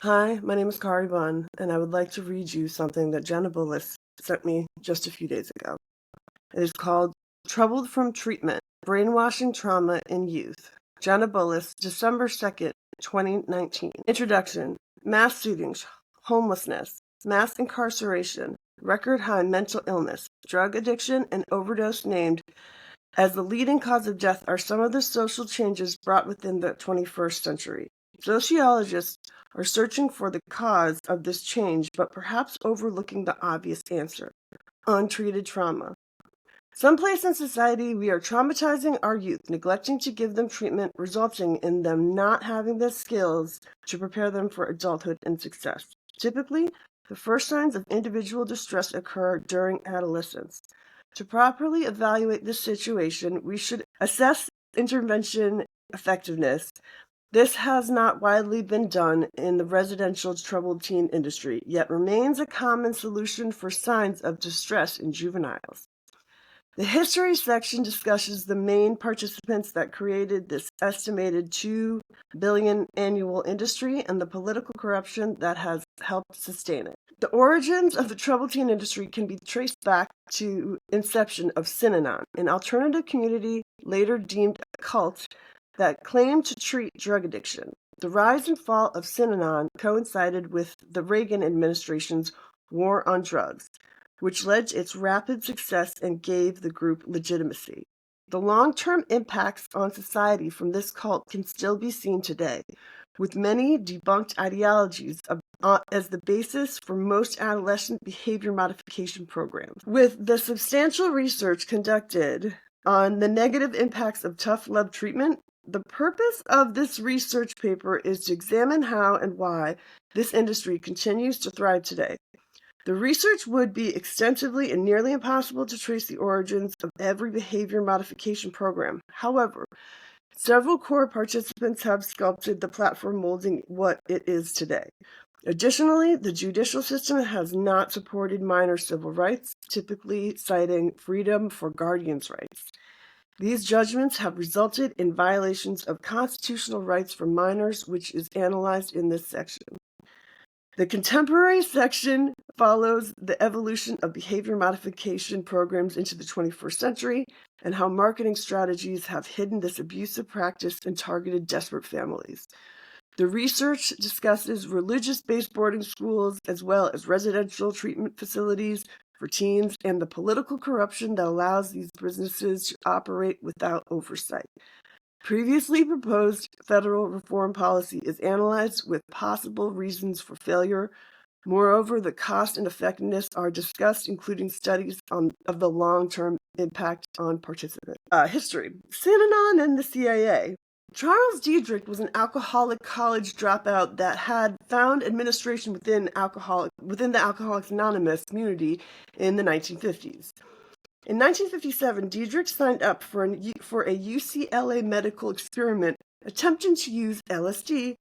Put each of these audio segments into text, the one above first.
Hi, my name is Kari Bunn, and I would like to read you something that Jenna Bulis sent me just a few days ago. It is called Troubled from Treatment, Brainwashing Trauma in Youth. Jenna Bulis, December 2nd, 2019. Introduction: Mass shootings, homelessness, mass incarceration, record high mental illness, drug addiction, and overdose named as the leading cause of death are some of the social changes brought within the 21st century. Sociologists are searching for the cause of this change, but perhaps overlooking the obvious answer: untreated trauma. Someplace in society, we are traumatizing our youth, neglecting to give them treatment, resulting in them not having the skills to prepare them for adulthood and success. Typically, the first signs of individual distress occur during adolescence. To properly evaluate this situation, we should assess intervention effectiveness. This has not widely been done in the residential troubled teen industry, yet remains a common solution for signs of distress in juveniles. The history section discusses the main participants that created this estimated $2 billion annual industry and the political corruption that has helped sustain it. The origins of the troubled teen industry can be traced back to inception of Synanon, an alternative community later deemed a cult that claimed to treat drug addiction. The rise and fall of Synanon coincided with the Reagan administration's war on drugs, which led to its rapid success and gave the group legitimacy. The long-term impacts on society from this cult can still be seen today, with many debunked ideologies as the basis for most adolescent behavior modification programs. With the substantial research conducted on the negative impacts of tough love treatment, the purpose of this research paper is to examine how and why this industry continues to thrive today. The research would be extensively and nearly impossible to trace the origins of every behavior modification program. However, several core participants have sculpted the platform molding what it is today. Additionally, the judicial system has not supported minor civil rights, typically citing freedom for guardians' rights. These judgments have resulted in violations of constitutional rights for minors, which is analyzed in this section. The contemporary section follows the evolution of behavior modification programs into the 21st century and how marketing strategies have hidden this abusive practice and targeted desperate families. The research discusses religious-based boarding schools as well as residential treatment facilities for teens and the political corruption that allows these businesses to operate without oversight. Previously proposed federal reform policy is analyzed with possible reasons for failure. Moreover, the cost and effectiveness are discussed, including studies of the long-term impact on participants. History. Synanon and the CIA. Charles Diedrich was an alcoholic college dropout that had found administration within the Alcoholics Anonymous community in the 1950s. In 1957, Diedrich signed up for a UCLA medical experiment attempting to use LSD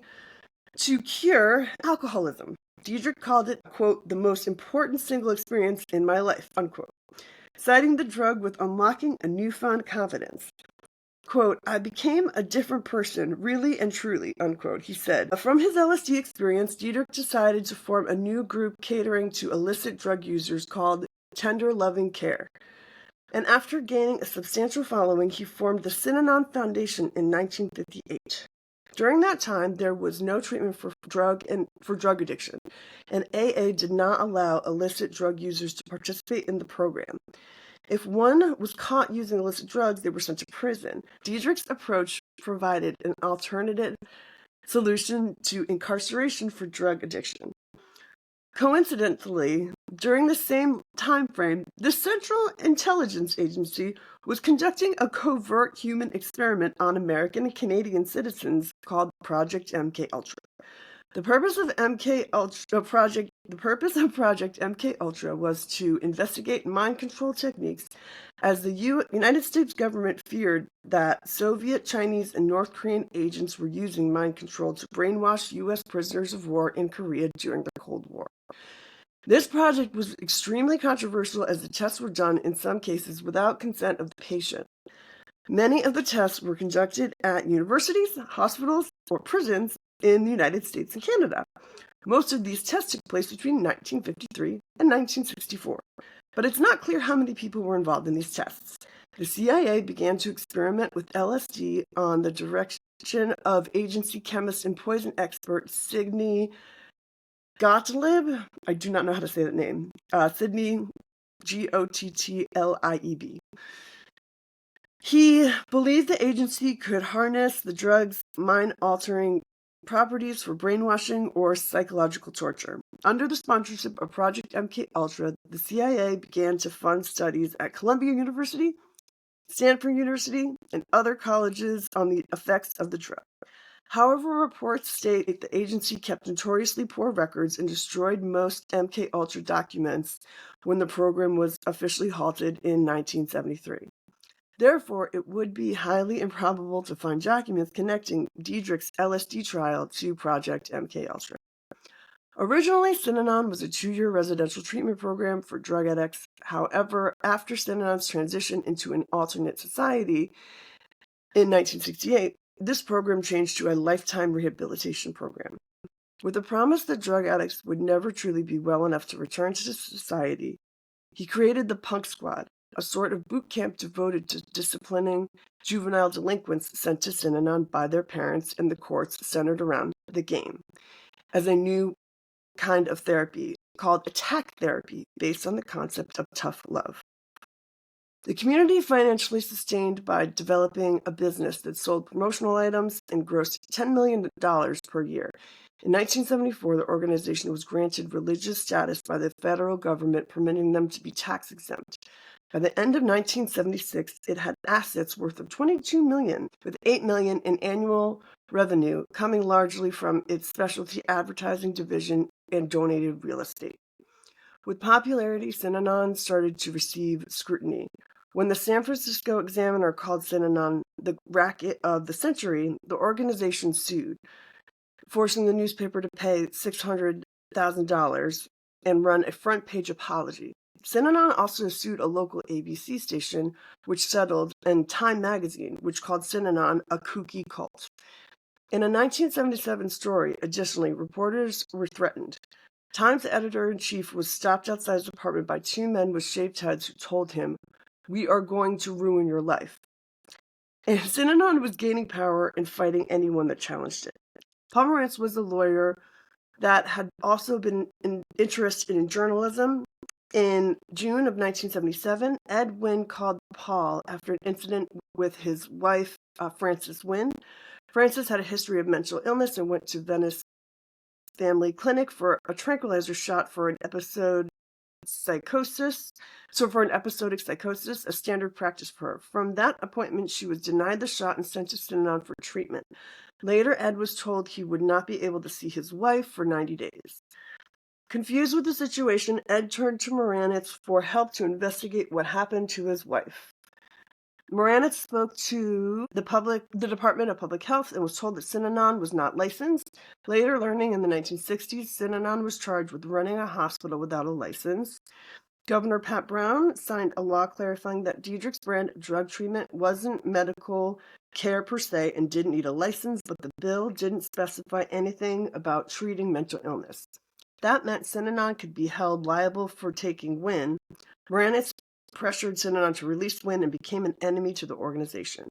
to cure alcoholism. Diedrich called it, quote, the most important single experience in my life, unquote, citing the drug with unlocking a newfound confidence. Quote, I became a different person, really and truly, unquote, he said. From his LSD experience, Diedrich decided to form a new group catering to illicit drug users called Tender Loving Care. And after gaining a substantial following, he formed the Synanon Foundation in 1958. During that time, there was no treatment for drug addiction, and AA did not allow illicit drug users to participate in the program. If one was caught using illicit drugs, they were sent to prison. Diedrich's approach provided an alternative solution to incarceration for drug addiction. Coincidentally, during the same time frame, the Central Intelligence Agency was conducting a covert human experiment on American and Canadian citizens called Project MKUltra. The purpose of Project MKUltra was to investigate mind control techniques, as the United States government feared that Soviet, Chinese, and North Korean agents were using mind control to brainwash U.S. prisoners of war in Korea during the Cold War. This project was extremely controversial as the tests were done in some cases without consent of the patient. Many of the tests were conducted at universities, hospitals, or prisons in the United States and Canada. Most of these tests took place between 1953 and 1964, but it's not clear how many people were involved in these tests. The CIA began to experiment with LSD on the direction of agency chemist and poison expert Sidney Gottlieb. I do not know how to say that name. Sidney Gottlieb. He believed the agency could harness the drug's mind-altering properties for brainwashing or psychological torture. Under the sponsorship of Project MKUltra, the CIA began to fund studies at Columbia University, Stanford University, and other colleges on the effects of the drug. However, reports state the agency kept notoriously poor records and destroyed most MKUltra documents when the program was officially halted in 1973. Therefore, it would be highly improbable to find documents connecting Diedrich's LSD trial to Project MKUltra. Originally, Synanon was a 2-year residential treatment program for drug addicts. However, after Synanon's transition into an alternate society in 1968, this program changed to a lifetime rehabilitation program. With the promise that drug addicts would never truly be well enough to return to society, he created the Punk Squad, a sort of boot camp devoted to disciplining juvenile delinquents sent to Synanon by their parents and the courts centered around the game, as a new kind of therapy called attack therapy based on the concept of tough love. The community financially sustained by developing a business that sold promotional items and grossed $10 million per year. In 1974, the organization was granted religious status by the federal government, permitting them to be tax exempt. By the end of 1976, it had assets worth of $22 million, with $8 million in annual revenue coming largely from its specialty advertising division and donated real estate. With popularity, Synanon started to receive scrutiny. When the San Francisco Examiner called Synanon the racket of the century, the organization sued, forcing the newspaper to pay $600,000 and run a front-page apology. Synanon also sued a local ABC station, which settled, and Time magazine, which called Synanon a kooky cult. In a 1977 story, additionally, reporters were threatened. Time's editor-in-chief was stopped outside his apartment by 2 men with shaved heads who told him, "We are going to ruin your life." And Synanon was gaining power and fighting anyone that challenged it. Pomerantz was a lawyer that had also been interested in journalism. In June of 1977, Ed Wynn called Paul after an incident with his wife, Frances Wynn. Frances had a history of mental illness and went to Venice Family Clinic for a tranquilizer shot for an episodic psychosis, a standard practice for her. From that appointment, she was denied the shot and sent to Synanon for treatment. Later, Ed was told he would not be able to see his wife for 90 days. Confused with the situation, Ed turned to Moranitz for help to investigate what happened to his wife. Moranitz spoke to the Department of Public Health and was told that Synanon was not licensed. Later, learning in the 1960s, Synanon was charged with running a hospital without a license. Governor Pat Brown signed a law clarifying that Diedrich's brand of drug treatment wasn't medical care per se and didn't need a license, but the bill didn't specify anything about treating mental illness. That meant Synanon could be held liable for taking Wynn. Moranitz pressured Synanon to release Wynn and became an enemy to the organization.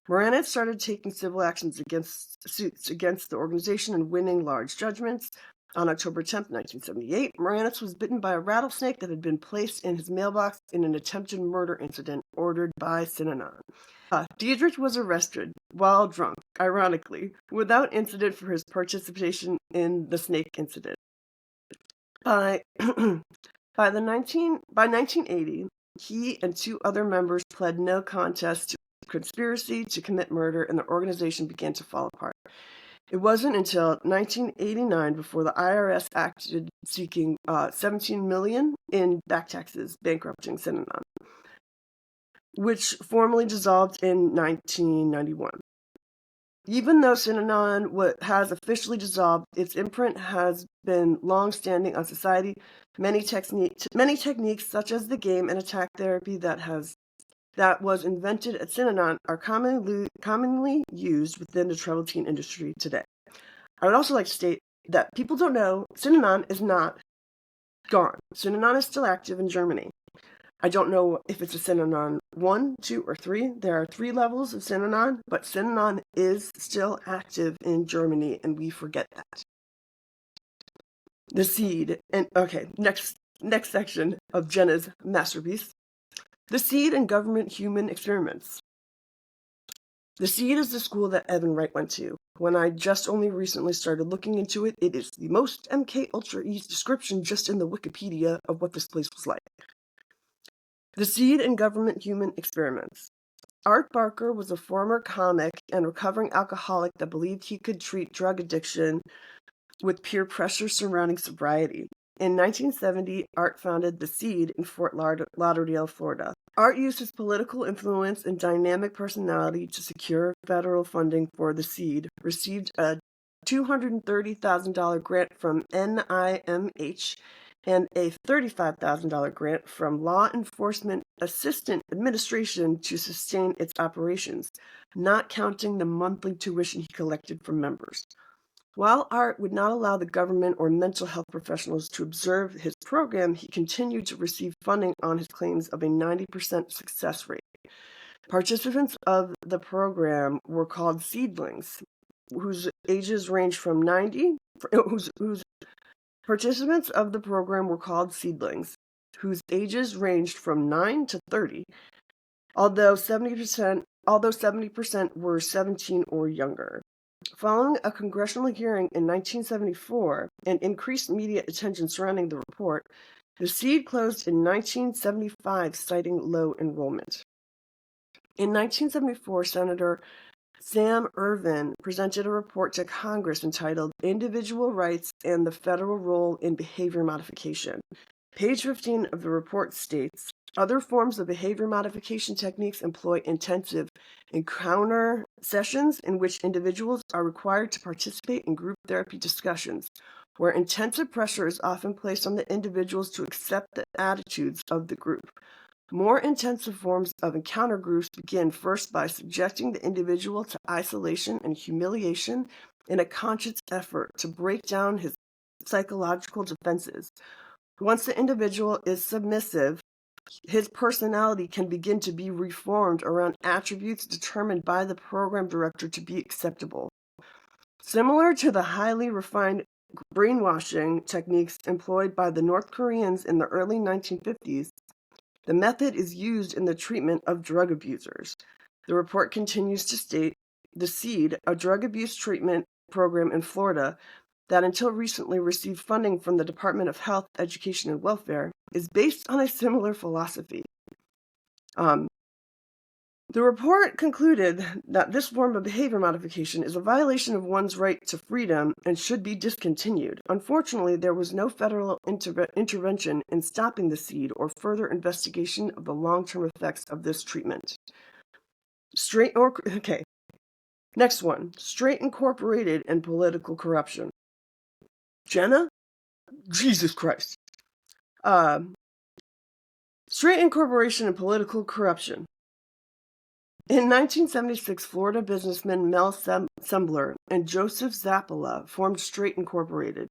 Moranitz started taking civil actions suits against the organization and winning large judgments. On October 10, 1978, Moranitz was bitten by a rattlesnake that had been placed in his mailbox in an attempted murder incident ordered by Synanon. Diedrich was arrested while drunk, ironically, without incident for his participation in the snake incident. By 1980, he and 2 other members pled no contest to conspiracy to commit murder, and the organization began to fall apart. It wasn't until 1989 before the IRS acted seeking $17 million in back taxes, bankrupting Synanon, which formally dissolved in 1991. Even though Synanon has officially dissolved, its imprint has been long-standing on society. Many techniques, such as the game and attack therapy that was invented at Synanon, are commonly used within the troubled teen industry today. I would also like to state that people don't know, Synanon is not gone. Synanon is still active in Germany. I don't know if it's a Synanon 1, 2, or 3. There are 3 levels of Synanon, but Synanon is still active in Germany, and we forget that. The seed, and okay, next section of Jenna's masterpiece. The seed and government human experiments. The seed is the school that Evan Wright went to. When I just only recently started looking into it, it is the most MKUltra-y description just in the Wikipedia of what this place was like. The seed and government human experiments. Art Barker was a former comic and recovering alcoholic that believed he could treat drug addiction with peer pressure surrounding sobriety. In 1970, Art founded The Seed in Fort Lauderdale, Florida. Art used his political influence and dynamic personality to secure federal funding for The Seed, received a $230,000 grant from NIMH and a $35,000 grant from Law Enforcement Assistant Administration to sustain its operations, not counting the monthly tuition he collected from members. While Art would not allow the government or mental health professionals to observe his program, he continued to receive funding on his claims of a 90% success rate. Participants of the program were called seedlings, whose ages range from 90, Participants of the program were called seedlings, whose ages ranged from 9 to 30, although 70% were 17 or younger. Following a congressional hearing in 1974 and increased media attention surrounding the report, the seed closed in 1975, citing low enrollment. In 1974, Senator Sam Ervin presented a report to Congress entitled Individual Rights and the Federal Role in Behavior Modification. Page 15 of the report states, other forms of behavior modification techniques employ intensive encounter sessions in which individuals are required to participate in group therapy discussions, where intensive pressure is often placed on the individuals to accept the attitudes of the group. More intensive forms of encounter groups begin first by subjecting the individual to isolation and humiliation in a conscious effort to break down his psychological defenses. Once the individual is submissive, his personality can begin to be reformed around attributes determined by the program director to be acceptable. Similar to the highly refined brainwashing techniques employed by the North Koreans in the early 1950s, the method is used in the treatment of drug abusers. The report continues to state, The Seed, a drug abuse treatment program in Florida that until recently received funding from the Department of Health, Education, and Welfare, is based on a similar philosophy. The report concluded that this form of behavior modification is a violation of one's right to freedom and should be discontinued. Unfortunately, there was no federal intervention in stopping the seed or further investigation of the long-term effects of this treatment. Next one, Straight Incorporated and political corruption. Jenna? Jesus Christ. Straight Incorporation and political corruption. In 1976, Florida businessmen Mel Sembler and Joseph Zappala formed Straight Incorporated.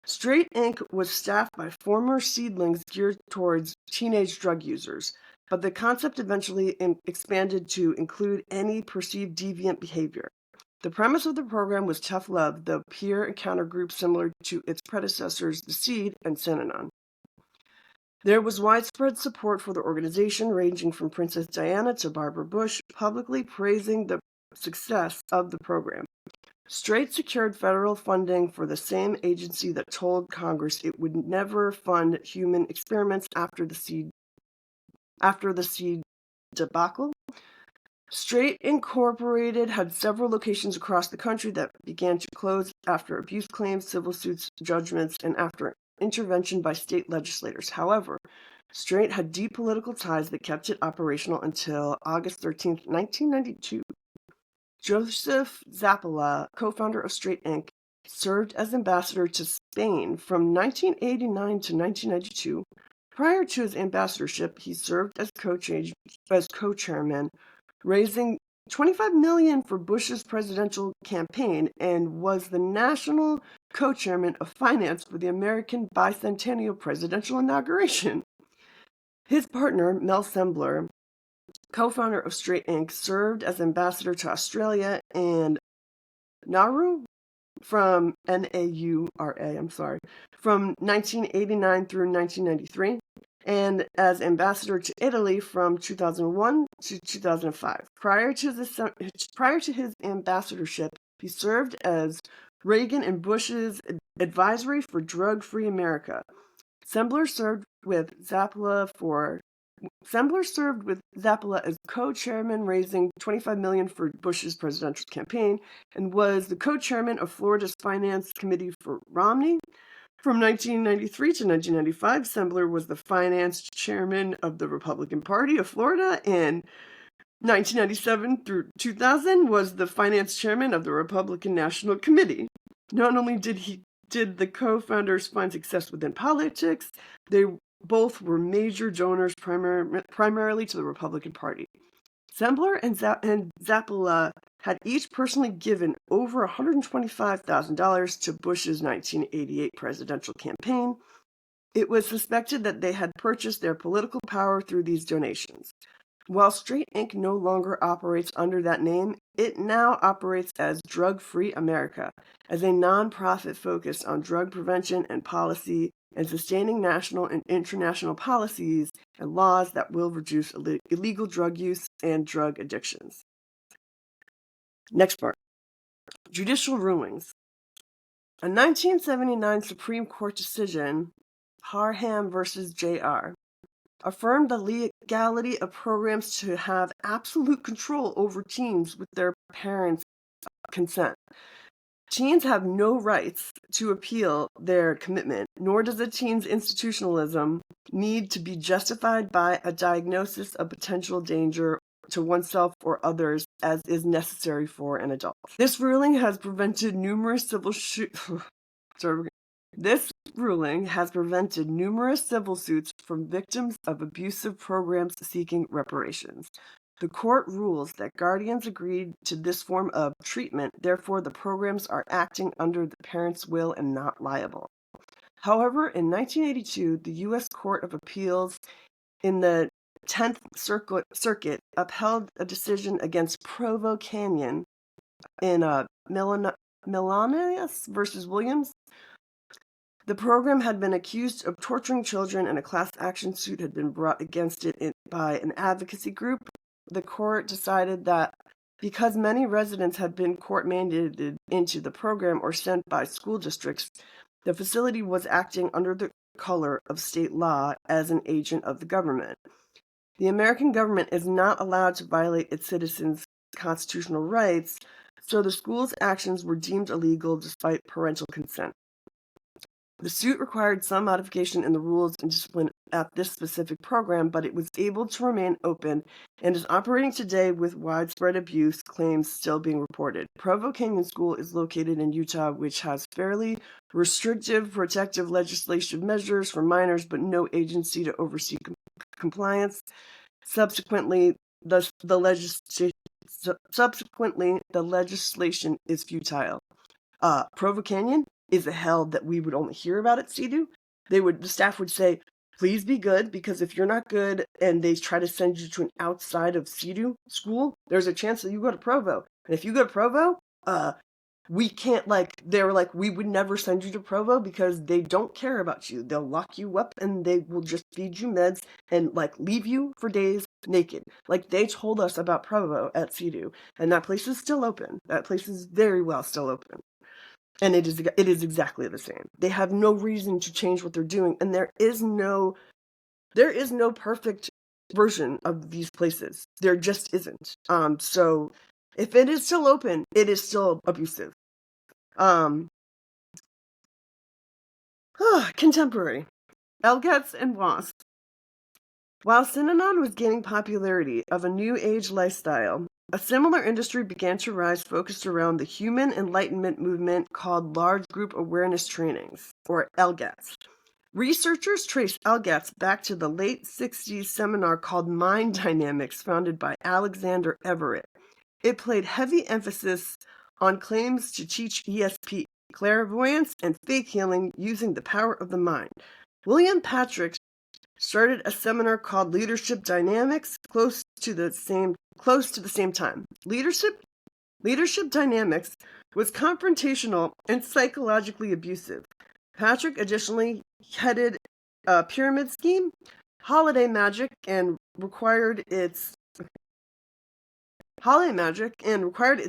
Straight Inc. was staffed by former seedlings geared towards teenage drug users, but the concept eventually expanded to include any perceived deviant behavior. The premise of the program was tough love, the peer encounter group similar to its predecessors, The Seed and Synanon. There was widespread support for the organization, ranging from Princess Diana to Barbara Bush, publicly praising the success of the program. Straight secured federal funding for the same agency that told Congress it would never fund human experiments after the seed debacle. Straight Incorporated had several locations across the country that began to close after abuse claims, civil suits, judgments, and after intervention by state legislators. However, Straight had deep political ties that kept it operational until August 13, 1992. Joseph Zappala, co-founder of Straight Inc., served as ambassador to Spain from 1989 to 1992. Prior to his ambassadorship, he served as co-chairman, raising $25 million for Bush's presidential campaign, and was the national co-chairman of finance for the American bicentennial presidential inauguration. His partner, Mel Sembler, co-founder of Straight Inc., served as ambassador to Australia and Nauru from NAURA, from 1989 through 1993, and as ambassador to Italy from 2001 to 2005. Prior to his ambassadorship, he served as Reagan and Bush's advisory for Drug-Free America. Sembler served with Zappala as co-chairman, raising $25 million for Bush's presidential campaign, and was the co-chairman of Florida's Finance Committee for Romney. From 1993 to 1995, Sembler was the finance chairman of the Republican Party of Florida, and 1997 through 2000 was the finance chairman of the Republican National Committee. Not only did the co-founders find success within politics, they both were major donors primarily to the Republican Party. Sembler and Zappala had each personally given over $125,000 to Bush's 1988 presidential campaign. It was suspected that they had purchased their political power through these donations. While Straight Inc. no longer operates under that name, it now operates as Drug-Free America, as a nonprofit focused on drug prevention and policy and sustaining national and international policies and laws that will reduce illegal drug use and drug addictions. Next part. Judicial rulings. A 1979 Supreme Court decision, Parham versus Jr., affirmed the legality of programs to have absolute control over teens with their parents' consent. Teens have no rights to appeal their commitment, nor does a teen's institutionalism need to be justified by a diagnosis of potential danger to oneself or others as is necessary for an adult. This ruling has prevented numerous civil suits from victims of abusive programs seeking reparations. The court rules that guardians agreed to this form of treatment, therefore the programs are acting under the parent's will and not liable. However, in 1982, the U.S. Court of Appeals in the 10th Circuit upheld a decision against Provo Canyon in Melanius versus Williams. The program had been accused of torturing children, and a class action suit had been brought against it by an advocacy group. The court decided that because many residents had been court-mandated into the program or sent by school districts, the facility was acting under the color of state law as an agent of the government. The American government is not allowed to violate its citizens' constitutional rights, so the school's actions were deemed illegal despite parental consent. The suit required some modification in the rules and discipline at this specific program, but it was able to remain open and is operating today with widespread abuse claims still being reported. Provo Canyon School is located in Utah, which has fairly restrictive protective legislative measures for minors, but no agency to oversee compliance. Subsequently, the legislation is futile. Provo Canyon is a hell that we would only hear about at CEDU. The staff would say, please be good, because if you're not good and they try to send you to an outside of CEDU school, there's a chance that you go to Provo. And if you go to Provo, we can't, they were like, we would never send you to Provo because they don't care about you. They'll lock you up and they will just feed you meds and, leave you for days naked. They told us about Provo at CEDU, and that place is still open. That place is very well still open. And it is exactly the same. They have no reason to change what they're doing, and there is no perfect version of these places. There just isn't. So if it is still open, it is still abusive. Contemporary. Elgats and Wasp. While Synanon was gaining popularity of a new age lifestyle, a similar industry began to rise focused around the human enlightenment movement called Large Group Awareness Trainings, or LGATs. Researchers trace LGATs back to the late 60s seminar called Mind Dynamics, founded by Alexander Everett. It played heavy emphasis on claims to teach ESP, clairvoyance, and faith healing using the power of the mind. William Patrick started a seminar called Leadership Dynamics close to the same time. Leadership Dynamics was confrontational and psychologically abusive. Patrick additionally headed a pyramid scheme, holiday magic, and required its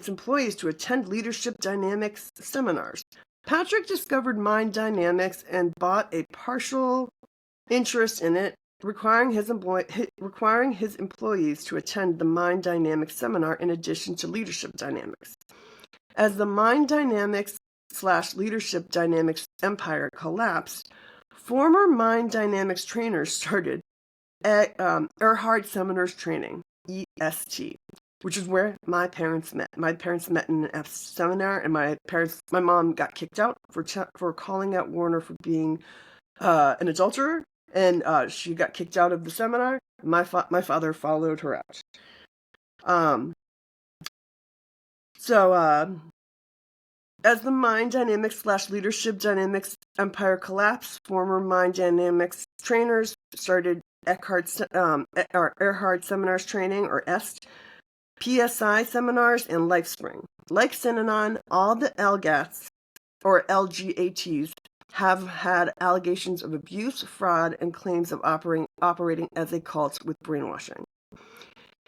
employees to attend Leadership Dynamics seminars. Patrick discovered mind dynamics and bought a partial interest in it, requiring his employees to attend the Mind Dynamics seminar in addition to Leadership Dynamics. As the Mind Dynamics / Leadership Dynamics empire collapsed, former Mind Dynamics trainers started Erhard Seminars Training, EST, which is where my parents met. My parents met in an seminar, and my mom got kicked out for calling out Warner for being an adulterer, and she got kicked out of the seminar. My father followed her out. As the Mind Dynamics / Leadership Dynamics empire collapsed, former Mind Dynamics trainers started Erhard Seminars Training, or EST, PSI seminars, and LifeSpring. Like Synanon, all the LGATs, or LGATs, have had allegations of abuse, fraud, and claims of operating as a cult with brainwashing.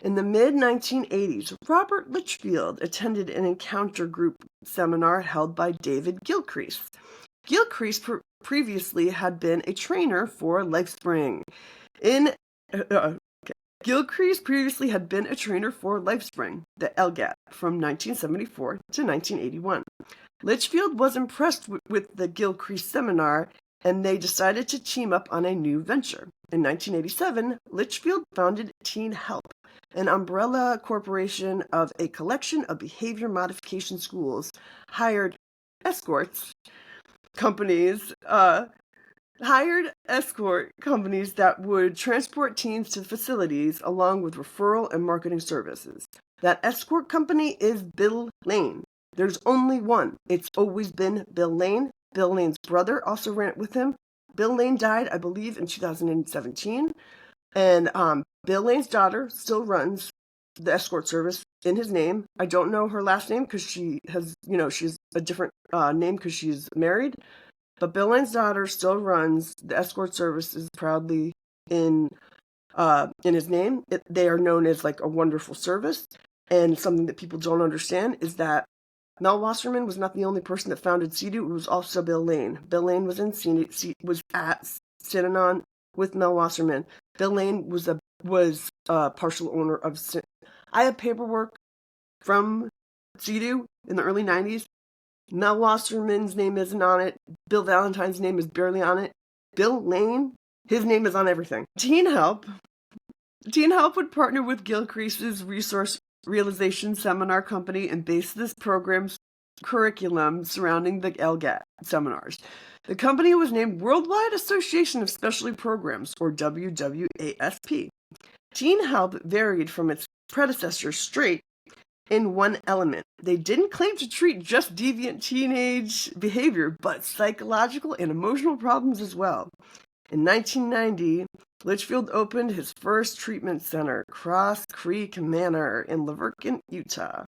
In the mid-1980s, Robert Litchfield attended an encounter group seminar held by David Gilcrease. Gilcrease previously had been a trainer for LifeSpring. Gilcrease previously had been a trainer for LifeSpring, the LGAT, from 1974 to 1981. Litchfield was impressed with the Gilcrease seminar, and they decided to team up on a new venture. In 1987, Litchfield founded Teen Help, an umbrella corporation of a collection of behavior modification schools, hired escort companies that would transport teens to facilities along with referral and marketing services. That escort company is Bill Lane. There's only one. It's always been Bill Lane. Bill Lane's brother also ran it with him. Bill Lane died, I believe, in 2017. And Bill Lane's daughter still runs the escort service in his name. I don't know her last name because she has, she's a different name because she's married. But Bill Lane's daughter still runs the escort services proudly in his name. They are known as like a wonderful service. And something that people don't understand is that Mel Wasserman was not the only person that founded CEDU. It was also Bill Lane. Bill Lane was at Synanon with Mel Wasserman. Bill Lane was a partial owner of. I have paperwork from CEDU in the early 90s. Mel Wasserman's name isn't on it. Bill Valentine's name is barely on it. Bill Lane, his name is on everything. Teen Help would partner with Gilcrease's Resource Realization Seminar Company and base this program's curriculum surrounding the LGAT seminars. The company was named Worldwide Association of Specialty Programs, or WWASP. Teen Help varied from its predecessor straight in one element. They didn't claim to treat just deviant teenage behavior, but psychological and emotional problems as well. In 1990, Litchfield opened his first treatment center, Cross Creek Manor in Laverton, Utah.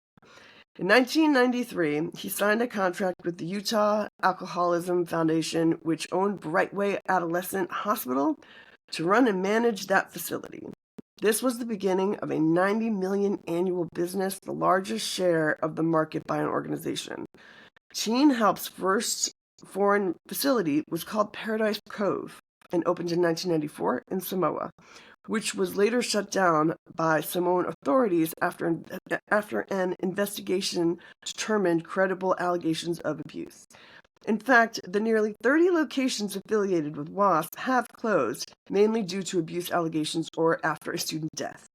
In 1993, he signed a contract with the Utah Alcoholism Foundation, which owned Brightway Adolescent Hospital, to run and manage that facility. This was the beginning of a $90 million annual business, the largest share of the market by an organization. Teen Help's first foreign facility was called Paradise Cove and opened in 1994 in Samoa, which was later shut down by Samoan authorities after an investigation determined credible allegations of abuse. In fact, the nearly 30 locations affiliated with WASP have closed, mainly due to abuse allegations or after a student death.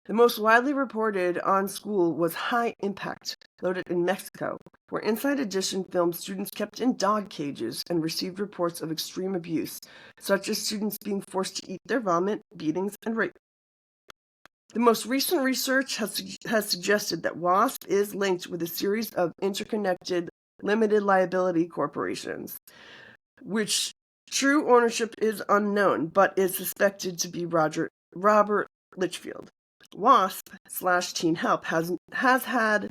The most widely reported on school was High Impact, located in Mexico, where Inside Edition filmed students kept in dog cages and received reports of extreme abuse, such as students being forced to eat their vomit, beatings, and rape. The most recent research has suggested that WASP is linked with a series of interconnected limited liability corporations, which true ownership is unknown, but is suspected to be Robert Litchfield. WASP/Teen Help has had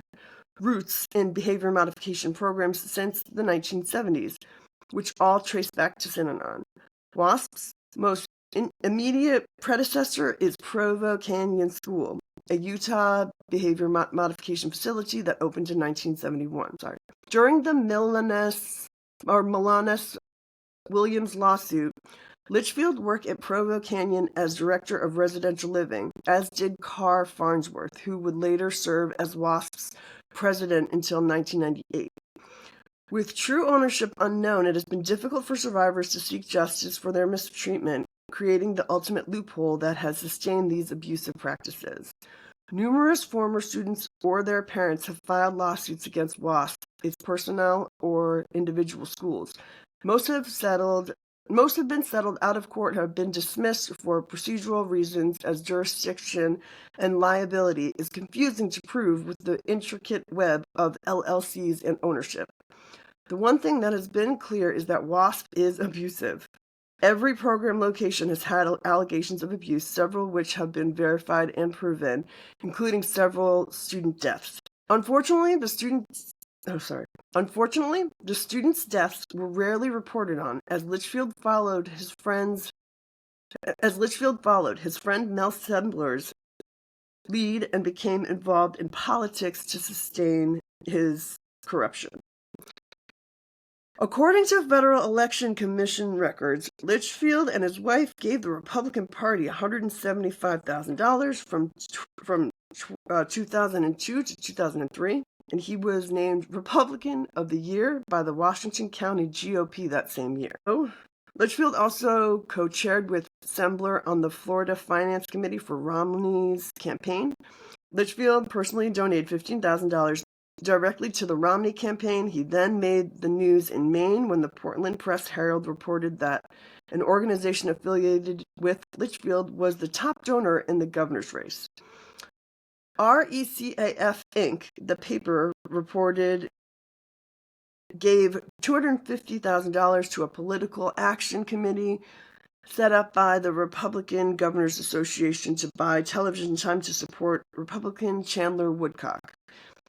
roots in behavior modification programs since the 1970s, which all trace back to Synanon. WASP's most immediate predecessor is Provo Canyon School, a Utah behavior modification facility that opened in 1971. During the Milanes-Williams lawsuit, Litchfield worked at Provo Canyon as director of residential living, as did Carr Farnsworth, who would later serve as WASP's president until 1998. With true ownership unknown, it has been difficult for survivors to seek justice for their mistreatment, creating the ultimate loophole that has sustained these abusive practices. Numerous former students or their parents have filed lawsuits against WASP, its personnel, or individual schools. Most have been settled out of court, have been dismissed for procedural reasons, as jurisdiction and liability is confusing to prove with the intricate web of LLCs and ownership. The one thing that has been clear is that WASP is abusive. Every program location has had allegations of abuse, several of which have been verified and proven, including several student deaths. Unfortunately, the students' deaths were rarely reported on, as Litchfield followed his friend Mel Sembler's lead and became involved in politics to sustain his corruption. According to Federal Election Commission records, Litchfield and his wife gave the Republican Party $175,000 from 2002 to 2003, and he was named Republican of the Year by the Washington County GOP that same year. Litchfield also co-chaired with Sembler on the Florida Finance Committee for Romney's campaign. Litchfield personally donated $15,000 directly to the Romney campaign. He then made the news in Maine when the Portland Press-Herald reported that an organization affiliated with Litchfield was the top donor in the governor's race. RECAF Inc., the paper, reported gave $250,000 to a political action committee set up by the Republican Governors Association to buy television time to support Republican Chandler Woodcock.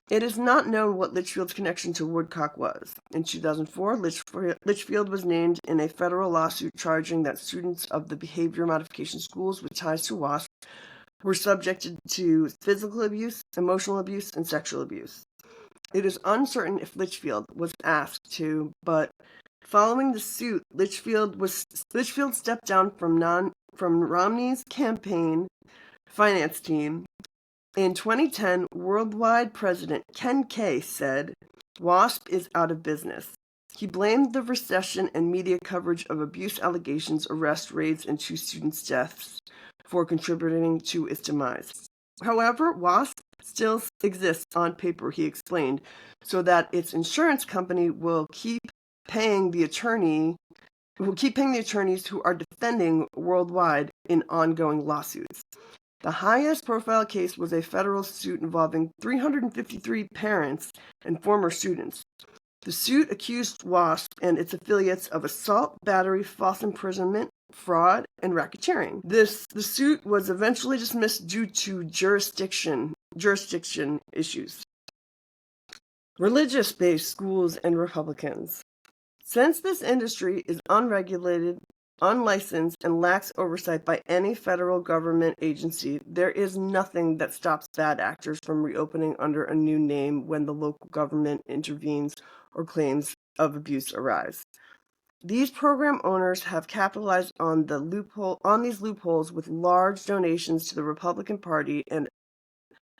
It is not known what Litchfield's connection to Woodcock was. In 2004, Litchfield was named in a federal lawsuit charging that students of the behavior modification schools with ties to WASP were subjected to physical abuse, emotional abuse, and sexual abuse. It is uncertain if Litchfield was asked to, but following the suit, Litchfield stepped down from Romney's campaign finance team. In 2010, worldwide president Ken Kay said, WASP is out of business. He blamed the recession and media coverage of abuse allegations, arrest raids, and 2 students' deaths for contributing to its demise. However, WASP still exists on paper, he explained, so that its insurance company will keep paying the attorneys who are defending worldwide in ongoing lawsuits. The highest profile case was a federal suit involving 353 parents and former students. The suit accused WASP and its affiliates of assault, battery, false imprisonment, fraud, and racketeering. The suit was eventually dismissed due to jurisdiction issues. Religious-based schools and Republicans. Since this industry is unregulated, unlicensed, and lacks oversight by any federal government agency, there is nothing that stops bad actors from reopening under a new name when the local government intervenes or claims of abuse arise. These program owners have capitalized on these loopholes with large donations to the Republican Party and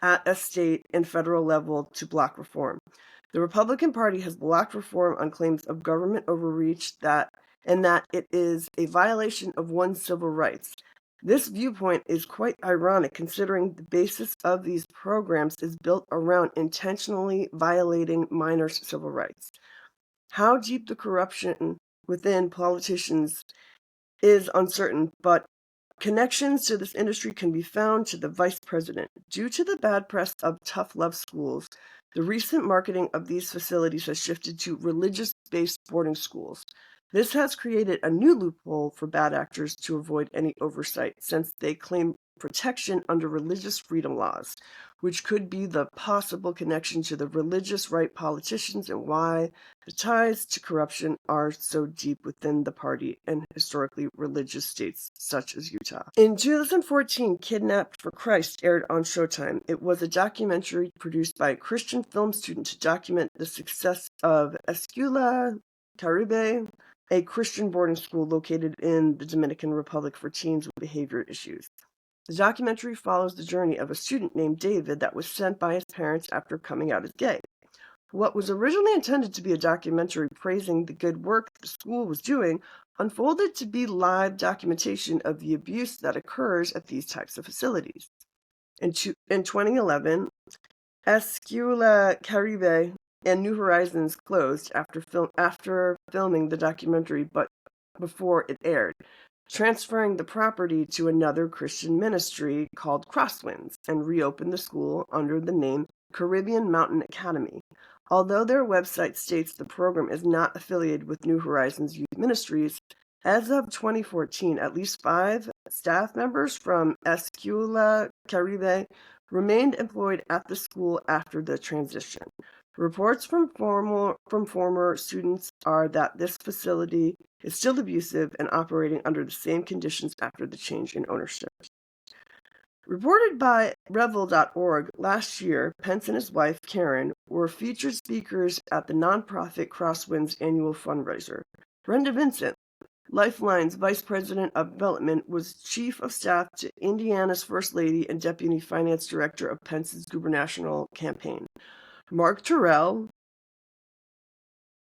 at a state and federal level to block reform. The Republican Party has blocked reform on claims of government overreach and that it is a violation of one's civil rights. This viewpoint is quite ironic considering the basis of these programs is built around intentionally violating minors' civil rights. How deep the corruption within politicians is uncertain, but connections to this industry can be found to the vice president. Due to the bad press of tough love schools, The recent marketing of these facilities has shifted to religious-based boarding schools. This has created a new loophole for bad actors to avoid any oversight, since they claim protection under religious freedom laws, which could be the possible connection to the religious right politicians and why the ties to corruption are so deep within the party and historically religious states such as Utah. In 2014, Kidnapped for Christ aired on Showtime. It was a documentary produced by a Christian film student to document the success of Escuela Caribe, a Christian boarding school located in the Dominican Republic for teens with behavior issues. The documentary follows the journey of a student named David that was sent by his parents after coming out as gay. What was originally intended to be a documentary praising the good work the school was doing unfolded to be live documentation of the abuse that occurs at these types of facilities. In 2011, Escuela Caribe and New Horizons closed after filming the documentary, but before it aired, transferring the property to another Christian ministry called Crosswinds, and reopened the school under the name Caribbean Mountain Academy. Although their website states the program is not affiliated with New Horizons Youth Ministries, as of 2014, at least 5 staff members from Escuela Caribe remained employed at the school after the transition. Reports from former students are that this facility is still abusive and operating under the same conditions after the change in ownership. Reported by Revel.org, last year, Pence and his wife, Karen, were featured speakers at the nonprofit Crosswinds annual fundraiser. Brenda Vincent, Lifeline's Vice President of Development, was Chief of Staff to Indiana's First Lady and Deputy Finance Director of Pence's gubernatorial campaign. Mark Terrell,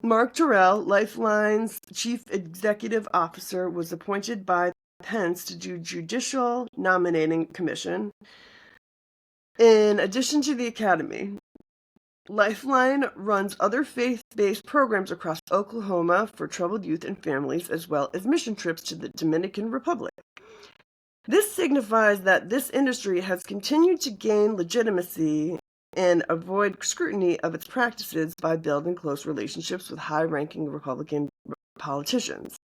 Lifeline's Chief Executive Officer, was appointed by Pence to do Judicial Nominating Commission. In addition to the Academy, Lifeline runs other faith-based programs across Oklahoma for troubled youth and families, as well as mission trips to the Dominican Republic. This signifies that this industry has continued to gain legitimacy and avoid scrutiny of its practices by building close relationships with high-ranking Republican politicians.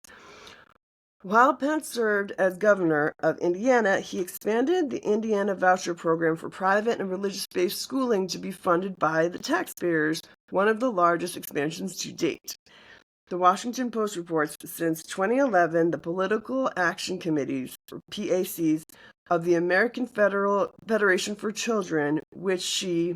While Pence served as governor of Indiana, he expanded the Indiana voucher program for private and religious-based schooling to be funded by the taxpayers, one of the largest expansions to date. The Washington Post reports since 2011, the Political Action Committees, or PACs, of the American Federation for Children, which she,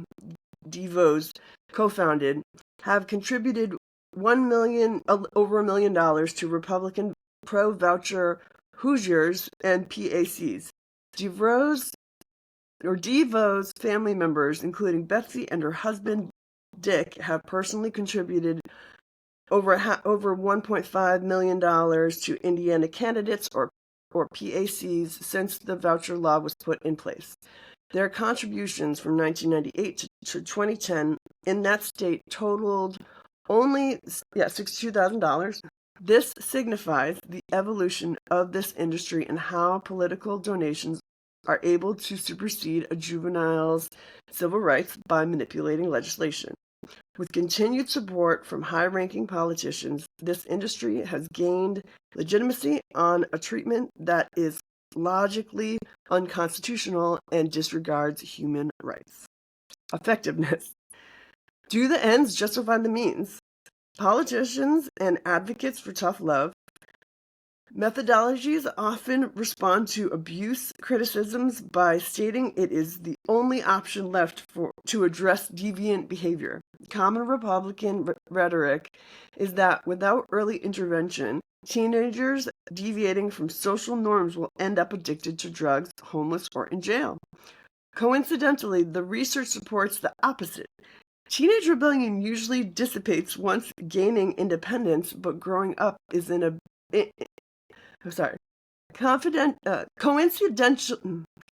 DeVos, co-founded, have contributed over $1 million to Republican pro-voucher Hoosiers and PACs. DeVos family members, including Betsy and her husband Dick, have personally contributed over $1.5 million to Indiana candidates or PACs since the voucher law was put in place. Their contributions from 1998 to 2010 in that state totaled only $62,000. This signifies the evolution of this industry and how political donations are able to supersede a juvenile's civil rights by manipulating legislation. With continued support from high-ranking politicians, this industry has gained legitimacy on a treatment that is logically unconstitutional and disregards human rights. Effectiveness. Do the ends justify the means? Politicians and advocates for tough love methodologies often respond to abuse criticisms by stating it is the only option left to address deviant behavior. Common Republican rhetoric is that without early intervention, teenagers deviating from social norms will end up addicted to drugs, homeless, or in jail. Coincidentally, the research supports the opposite. Teenage rebellion usually dissipates once gaining independence, but growing up is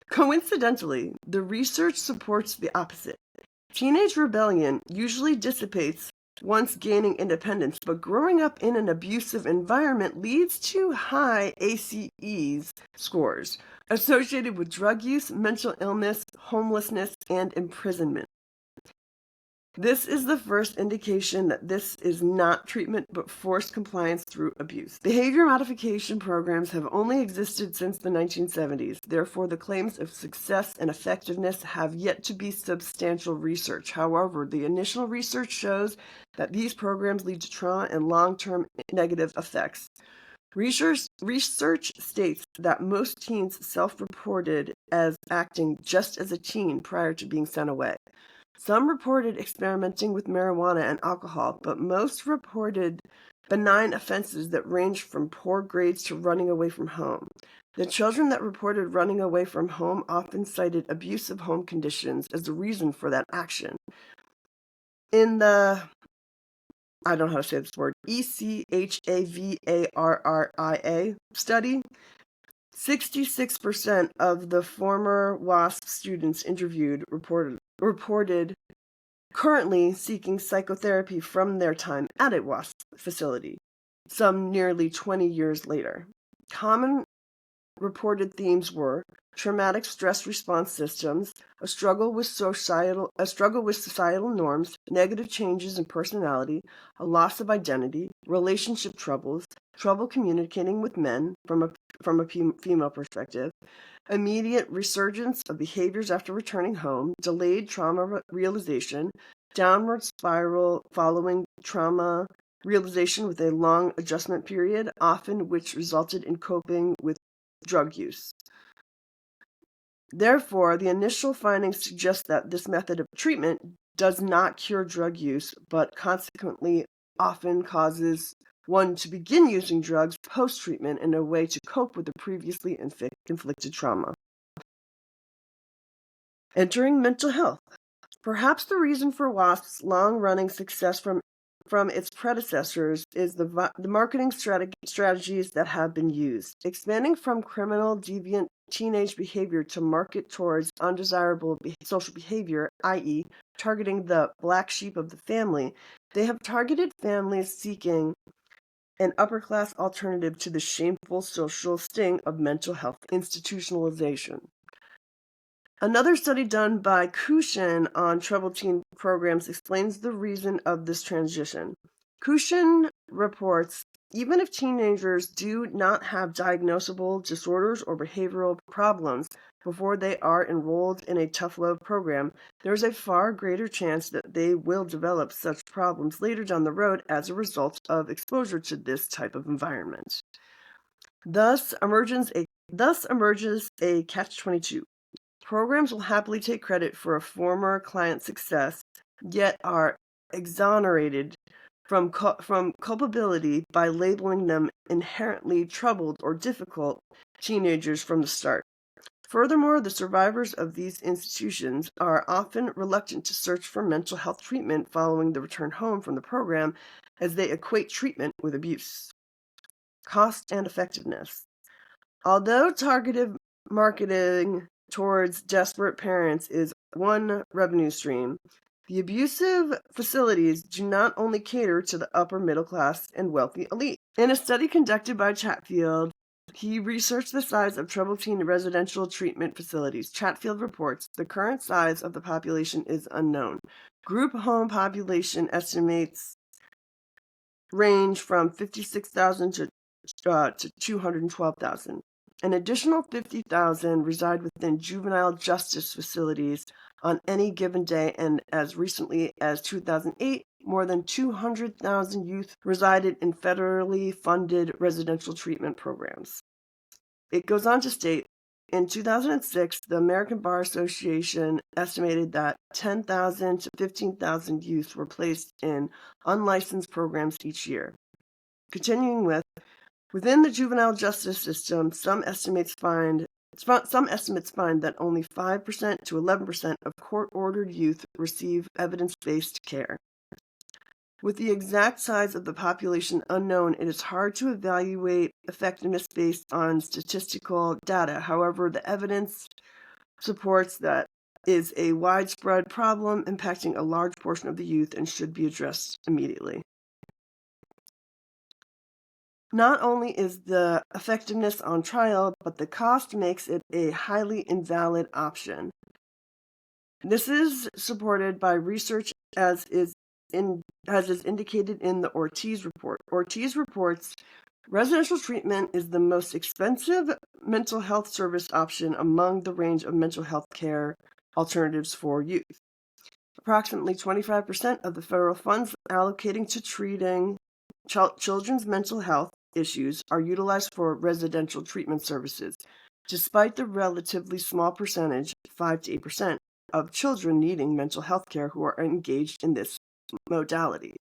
Coincidentally, the research supports the opposite. Teenage rebellion usually dissipates once gaining independence, but growing up in an abusive environment leads to high ACEs scores associated with drug use, mental illness, homelessness, and imprisonment. This is the first indication that this is not treatment but forced compliance through abuse. Behavior modification programs have only existed since the 1970s. Therefore, the claims of success and effectiveness have yet to be substantial research. However, the initial research shows that these programs lead to trauma and long-term negative effects. Research states that most teens self-reported as acting just as a teen prior to being sent away. Some reported experimenting with marijuana and alcohol, but most reported benign offenses that ranged from poor grades to running away from home. The children that reported running away from home often cited abusive home conditions as the reason for that action. In the, I don't know how to say this word, ECHAVARRIA study, 66% of the former WASP students interviewed reported currently seeking psychotherapy from their time at a WASP facility, some nearly 20 years later. Common reported themes were traumatic stress response systems, a struggle with societal norms, negative changes in personality, a loss of identity, relationship troubles, trouble communicating with men from a female perspective, immediate resurgence of behaviors after returning home, delayed trauma realization, downward spiral following trauma realization with a long adjustment period, often which resulted in coping with drug use. Therefore, the initial findings suggest that this method of treatment does not cure drug use, but consequently often causes one to begin using drugs post-treatment in a way to cope with the previously inflicted trauma. Entering mental health. Perhaps the reason for WASP's long-running success from its predecessors is the marketing strategies that have been used. Expanding from criminal deviant teenage behavior to market towards undesirable social behavior, i.e., targeting the black sheep of the family, they have targeted families seeking an upper-class alternative to the shameful social sting of mental health institutionalization. Another study done by Kushin on troubled teen programs explains the reason of this transition. Kushin reports, even if teenagers do not have diagnosable disorders or behavioral problems before they are enrolled in a tough love program, there is a far greater chance that they will develop such problems later down the road as a result of exposure to this type of environment. Thus emerges a catch-22. Programs will happily take credit for a former client's success, yet are exonerated from culpability by labeling them inherently troubled or difficult teenagers from the start. Furthermore, the survivors of these institutions are often reluctant to search for mental health treatment following the return home from the program, as they equate treatment with abuse. Cost and effectiveness. Although targeted marketing towards desperate parents is one revenue stream, the abusive facilities do not only cater to the upper middle class and wealthy elite. In a study conducted by Chatfield, he researched the size of troubled teen residential treatment facilities. Chatfield reports the current size of the population is unknown. Group home population estimates range from 56,000 to 212,000. An additional 50,000 reside within juvenile justice facilities on any given day, and as recently as 2008, more than 200,000 youth resided in federally funded residential treatment programs. It goes on to state, in 2006, the American Bar Association estimated that 10,000 to 15,000 youth were placed in unlicensed programs each year. Continuing within the juvenile justice system, some estimates find that only 5% to 11% of court-ordered youth receive evidence-based care. With the exact size of the population unknown, it is hard to evaluate effectiveness based on statistical data. However, the evidence supports that is a widespread problem impacting a large portion of the youth and should be addressed immediately. Not only is the effectiveness on trial, but the cost makes it a highly invalid option. This is supported by research as is indicated in the Ortiz report. Ortiz reports residential treatment is the most expensive mental health service option among the range of mental health care alternatives for youth. Approximately 25% of the federal funds allocating to treating children's mental health issues are utilized for residential treatment services, despite the relatively small percentage, 5 to 8%, of children needing mental health care who are engaged in this modality.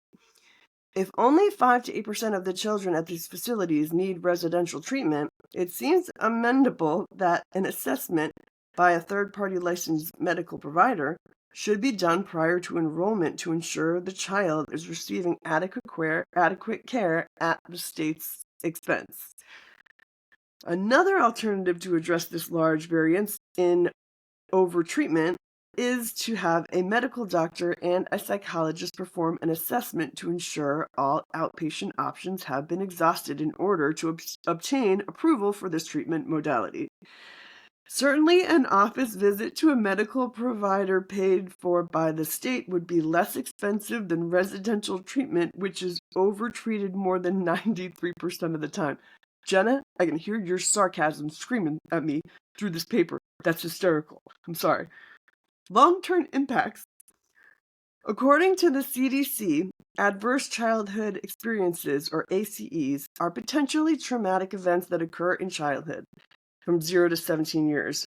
If only 5 to 8% of the children at these facilities need residential treatment, it seems amendable that an assessment by a third-party licensed medical provider should be done prior to enrollment to ensure the child is receiving adequate care at the state's expense. Another alternative to address this large variance in overtreatment is to have a medical doctor and a psychologist perform an assessment to ensure all outpatient options have been exhausted in order to obtain approval for this treatment modality. Certainly, an office visit to a medical provider paid for by the state would be less expensive than residential treatment, which is overtreated more than 93% of the time. Jenna, I can hear your sarcasm screaming at me through this paper. That's hysterical. I'm sorry. Long-term impacts. According to the CDC, adverse childhood experiences, or ACEs, are potentially traumatic events that occur in childhood from 0 to 17 years,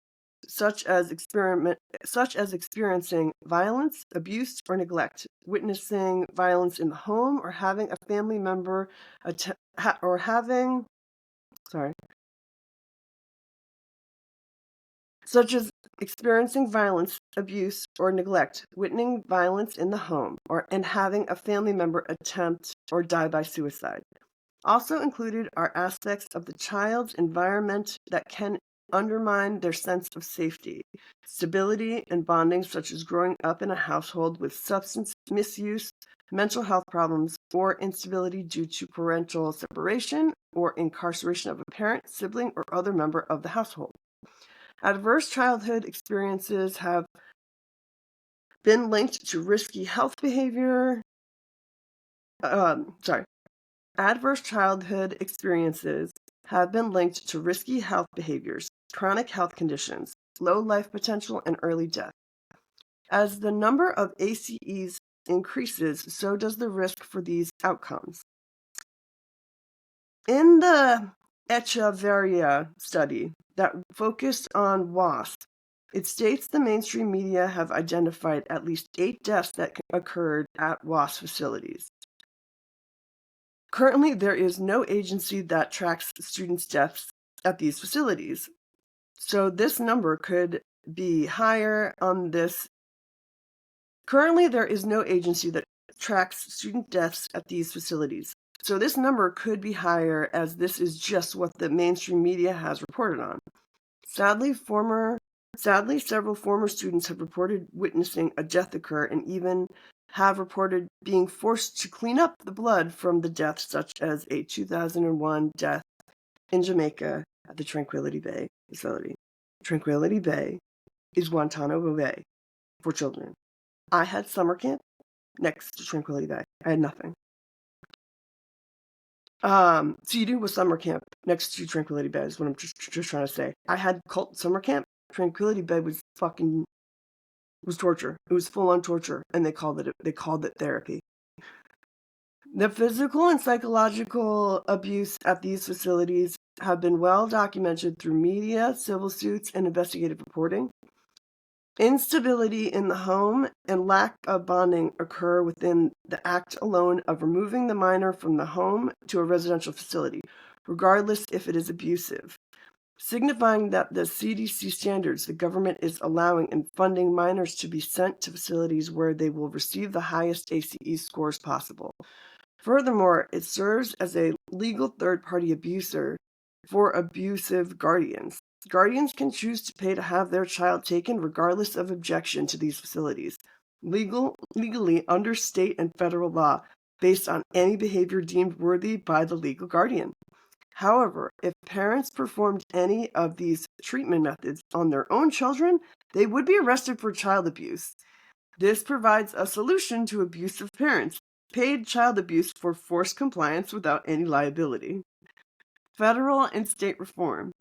such as experiencing violence, abuse, or neglect, witnessing violence in the home, or having a family member such as experiencing violence, abuse, or neglect, witnessing violence in the home, and having a family member attempt or die by suicide. Also included are aspects of the child's environment that can undermine their sense of safety, stability, and bonding, such as growing up in a household with substance misuse, mental health problems, or instability due to parental separation or incarceration of a parent, sibling, or other member of the household. Adverse childhood experiences have been linked to risky health behavior. Adverse childhood experiences have been linked to risky health behaviors, chronic health conditions, low life potential, and early death. As the number of ACEs increases, so does the risk for these outcomes. In the Echeverria study that focused on WASP, it states the mainstream media have identified at least 8 deaths that occurred at WASP facilities. Currently, there is no agency that tracks students' deaths at these facilities, so this number could be higher on this. Currently, there is no agency that tracks student deaths at these facilities, so this number could be higher as this is just what the mainstream media has reported on. Sadly, several former students have reported witnessing a death occur and even have reported being forced to clean up the blood from the deaths, such as a 2001 death in Jamaica at the Tranquility Bay facility. Tranquility Bay is Guantanamo Bay for children. I had summer camp next to Tranquility Bay. I had nothing. CEDU was summer camp next to Tranquility Bay is what I'm just trying to say. I had cult summer camp. Tranquility Bay was torture. It was full-on torture, and they called it therapy. The physical and psychological abuse at these facilities have been well documented through media, civil suits, and investigative reporting. Instability in the home and lack of bonding occur within the act alone of removing the minor from the home to a residential facility, regardless if it is abusive, signifying that the CDC standards the government is allowing and funding minors to be sent to facilities where they will receive the highest ACE scores possible. Furthermore, it serves as a legal third-party abuser for abusive guardians. Guardians can choose to pay to have their child taken regardless of objection to these facilities, legally under state and federal law, based on any behavior deemed worthy by the legal guardian. However, if parents performed any of these treatment methods on their own children, they would be arrested for child abuse. This provides a solution to abusive parents, paid child abuse for forced compliance without any liability. Federal and state reform.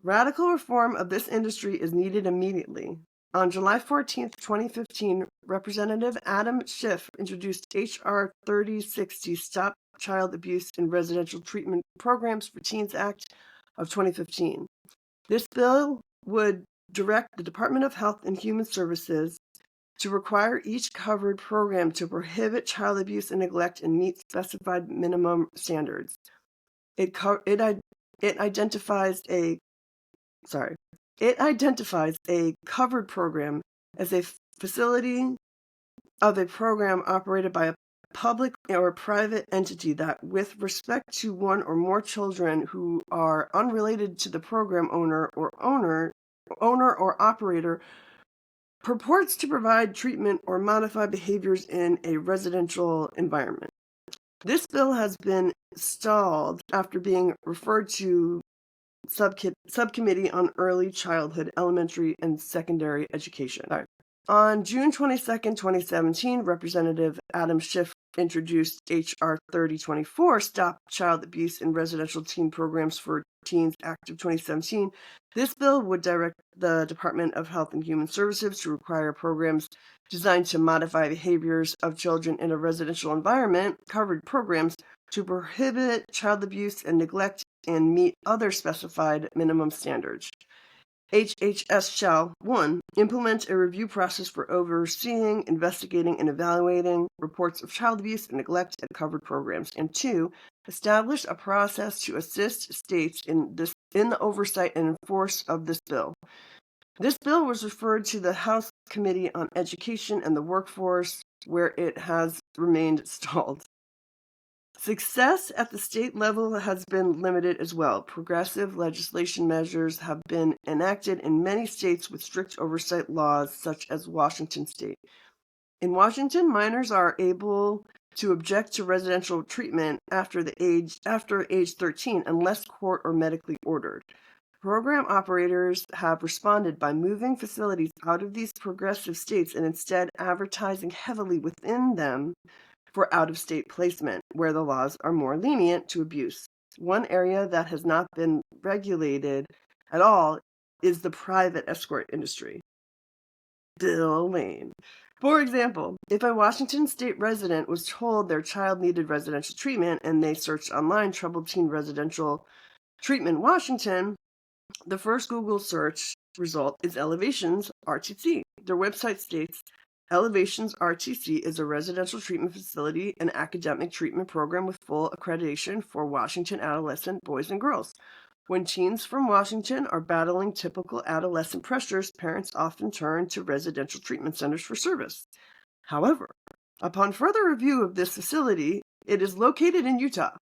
Radical reform of this industry is needed immediately. On July 14, 2015, Representative Adam Schiff introduced H.R. 3060, Stop Child Abuse in Residential Treatment Programs for Teens Act of 2015. This bill would direct the Department of Health and Human Services to require each covered program to prohibit child abuse and neglect and meet specified minimum standards. It identifies a covered program as a facility of a program operated by a public or private entity that, with respect to one or more children who are unrelated to the program owner or operator, purports to provide treatment or modify behaviors in a residential environment. This bill has been stalled after being referred to Subcommittee on Early Childhood, Elementary, and Secondary Education. On June 22, 2017, Representative Adam Schiff introduced H.R. 3024, Stop Child Abuse in Residential Teen Programs for Teens Act of 2017. This bill would direct the Department of Health and Human Services to require programs designed to modify behaviors of children in a residential environment, covered programs, to prohibit child abuse and neglect and meet other specified minimum standards. HHS shall 1. Implement a review process for overseeing, investigating, and evaluating reports of child abuse and neglect at covered programs, and 2. Establish a process to assist states in the oversight and enforce of this bill. This bill was referred to the House Committee on Education and the Workforce, where it has remained stalled. Success at the state level has been limited as well. Progressive legislation measures have been enacted in many states with strict oversight laws, such as Washington State. In Washington, minors are able to object to residential treatment after age 13 unless court or medically ordered. Program operators have responded by moving facilities out of these progressive states and instead advertising heavily within them for out-of-state placement, where the laws are more lenient to abuse. One area that has not been regulated at all is the private escort industry. Bill Lane. For example, if a Washington state resident was told their child needed residential treatment and they searched online troubled teen residential treatment Washington, the first Google search result is Elevations RTC. Their website states, Elevations RTC is a residential treatment facility and academic treatment program with full accreditation for Washington adolescent boys and girls. When teens from Washington are battling typical adolescent pressures, parents often turn to residential treatment centers for service. However, upon further review of this facility, it is located in Utah.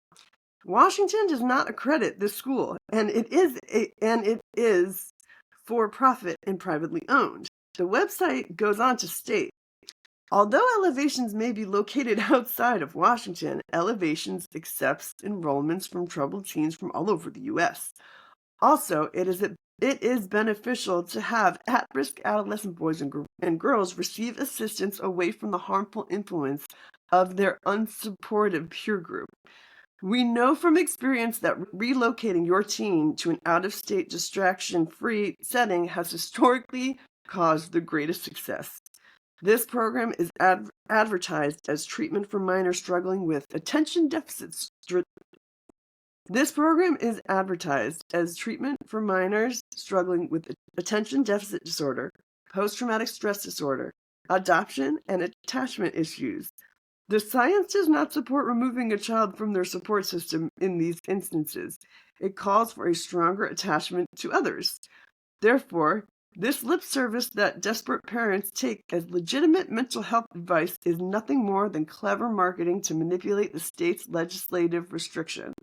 Washington does not accredit this school, and it is for-profit and privately owned. The website goes on to state, although Elevations may be located outside of Washington, Elevations accepts enrollments from troubled teens from all over the U.S. Also, it is beneficial to have at-risk adolescent boys and girls receive assistance away from the harmful influence of their unsupportive peer group. We know from experience that relocating your teen to an out-of-state distraction-free setting has historically caused the greatest success. This program is advertised as treatment for minors struggling with attention deficit disorder, post-traumatic stress disorder, adoption, and attachment issues. The science does not support removing a child from their support system in these instances. It calls for a stronger attachment to others. Therefore, this lip service that desperate parents take as legitimate mental health advice is nothing more than clever marketing to manipulate the state's legislative restriction.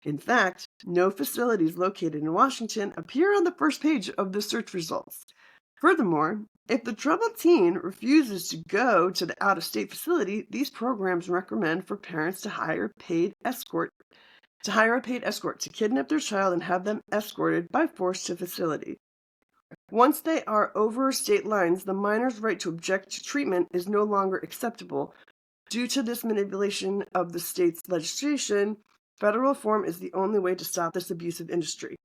In fact, no facilities located in Washington appear on the first page of the search results. Furthermore, if the troubled teen refuses to go to the out-of-state facility, these programs recommend for parents to hire a paid escort to kidnap their child and have them escorted by force to facility. Once they are over state lines, the minor's right to object to treatment is no longer acceptable. Due to this manipulation of the state's legislation, federal reform is the only way to stop this abusive industry.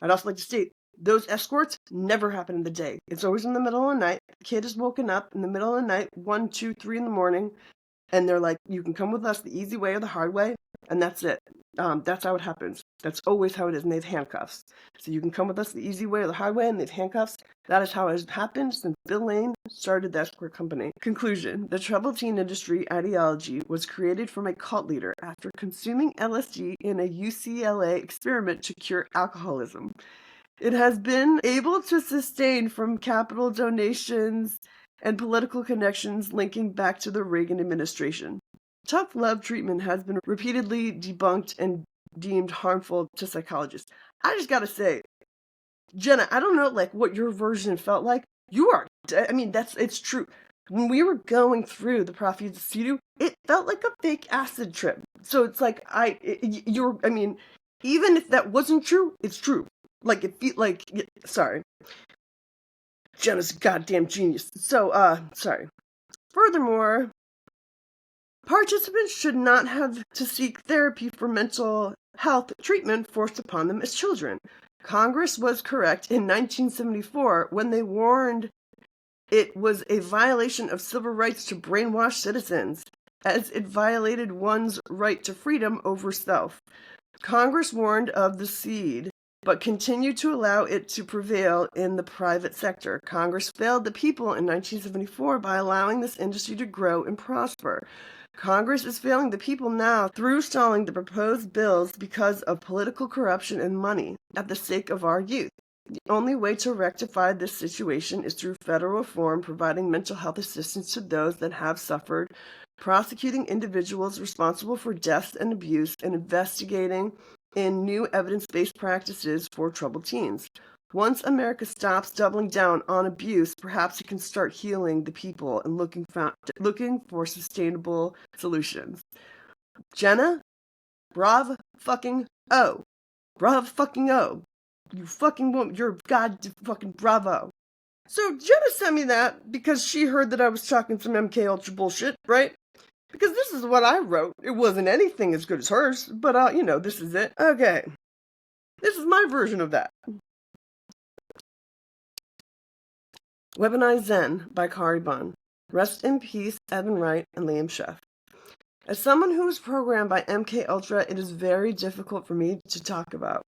I'd also like to state, those escorts never happen in the day. It's always in the middle of the night. The kid is woken up in the middle of the night, 1, 2, 3 in the morning, and they're like, you can come with us the easy way or the hard way, and that's it. That's how it happens. That's always how it is, and they have handcuffs. So you can come with us the easy way or the hard way, and they have handcuffs. That is how it has happened since Bill Lane started the escort company. Conclusion. The troubled teen industry ideology was created from a cult leader after consuming LSD in a UCLA experiment to cure alcoholism. It has been able to sustain from capital donations and political connections linking back to the Reagan administration. Tough love treatment has been repeatedly debunked and deemed harmful to psychologists. I just gotta say, Jenna, I don't know what your version felt like. You are, it's true. When we were going through the Prophets of CEDU, it felt like a fake acid trip. So it's like, even if that wasn't true, it's true. Sorry. Jenna's a goddamn genius. So, sorry. Furthermore, participants should not have to seek therapy for mental health treatment forced upon them as children. Congress was correct in 1974 when they warned it was a violation of civil rights to brainwash citizens, as it violated one's right to freedom over self. Congress warned of the seed, but continued to allow it to prevail in the private sector. Congress failed the people in 1974 by allowing this industry to grow and prosper. Congress is failing the people now through stalling the proposed bills because of political corruption and money at the sake of our youth. The only way to rectify this situation is through federal reform, providing mental health assistance to those that have suffered, prosecuting individuals responsible for deaths and abuse, and investigating in new evidence-based practices for troubled teens. Once America stops doubling down on abuse, perhaps it can start healing the people and looking for sustainable solutions. Jenna, bravo fucking oh. Bravo fucking oh. You fucking woman, you're god fucking bravo. So Jenna sent me that because she heard that I was talking some MKUltra bullshit, right? Because this is what I wrote. It wasn't anything as good as hers, but this is it. Okay. This is my version of that. Weaponized Zen by Kari Bunn. Rest in peace, Evan Wright and Liam Sheff. As someone who was programmed by MKUltra, it is very difficult for me to talk about.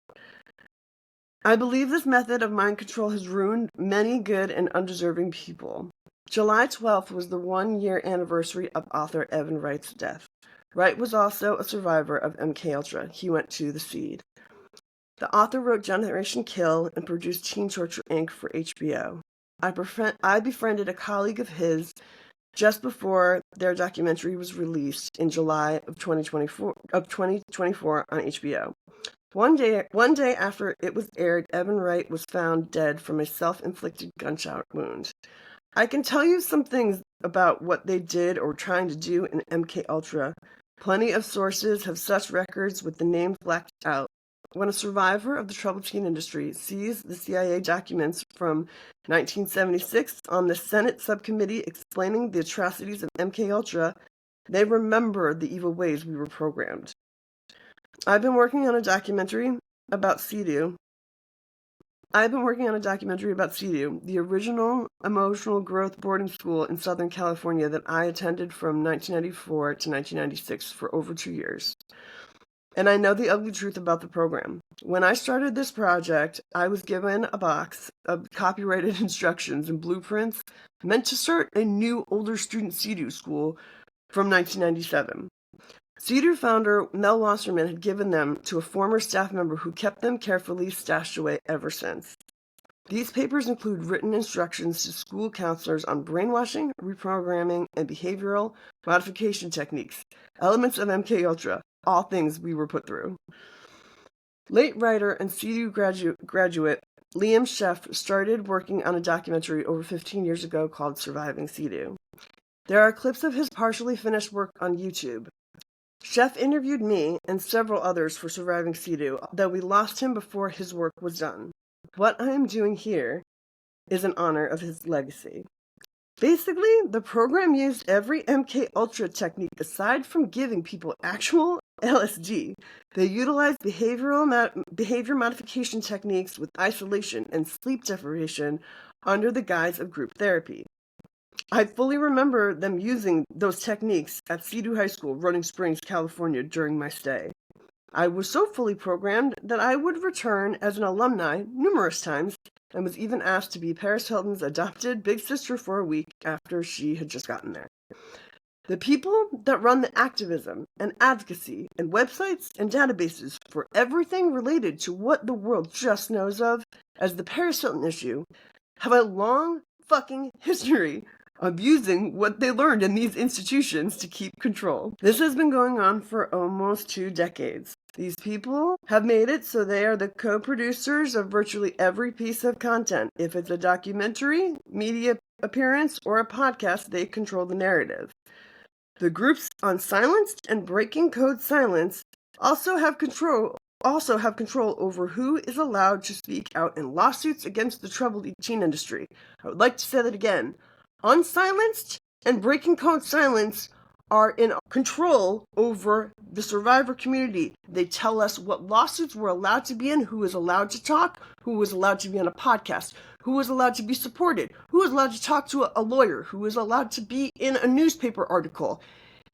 I believe this method of mind control has ruined many good and undeserving people. July 12th was the 1-year anniversary of author Evan Wright's death. Wright was also a survivor of MKUltra. He went to the seed. The author wrote Generation Kill and produced Teen Torture Inc. for HBO. I befriended a colleague of his just before their documentary was released in July of 2024 on HBO. One day after it was aired, Evan Wright was found dead from a self-inflicted gunshot wound. I can tell you some things about what they did or were trying to do in MKUltra. Plenty of sources have such records with the name blacked out. When a survivor of the troubled teen industry sees the CIA documents from 1976 on the Senate subcommittee explaining the atrocities of MKUltra, they remember the evil ways we were programmed. I've been working on a documentary about CEDU. The original emotional growth boarding school in Southern California that I attended from 1994 to 1996 for over 2 years. And I know the ugly truth about the program. When I started this project, I was given a box of copyrighted instructions and blueprints meant to start a new older student CEDU school from 1997. CEDU founder Mel Wasserman had given them to a former staff member who kept them carefully stashed away ever since. These papers include written instructions to school counselors on brainwashing, reprogramming, and behavioral modification techniques, elements of MKUltra, all things we were put through. Late writer and CEDU graduate Liam Sheff started working on a documentary over 15 years ago called Surviving CEDU. There are clips of his partially finished work on YouTube. Sheff interviewed me and several others for Surviving CEDU, though we lost him before his work was done. What I am doing here is in honor of his legacy. Basically, the program used every MKUltra technique aside from giving people actual LSD. They utilized behavior modification techniques with isolation and sleep deprivation under the guise of group therapy. I fully remember them using those techniques at CEDU High School, Running Springs, California, during my stay. I was so fully programmed that I would return as an alumni numerous times and was even asked to be Paris Hilton's adopted big sister for a week after she had just gotten there. The people that run the activism and advocacy and websites and databases for everything related to what the world just knows of as the Paris Hilton issue have a long fucking history of using what they learned in these institutions to keep control. This has been going on for almost 2 decades. These people have made it so they are the co-producers of virtually every piece of content. If it's a documentary, media appearance, or a podcast, they control the narrative. The groups Unsilenced and Breaking Code Silence also have control over who is allowed to speak out in lawsuits against the troubled teen industry. I would like to say that again. Unsilenced and Breaking Code Silence are in control over the survivor community. They tell us what lawsuits we're allowed to be in, who is allowed to talk, who is allowed to be on a podcast, who is allowed to be supported, who is allowed to talk to a lawyer, who is allowed to be in a newspaper article.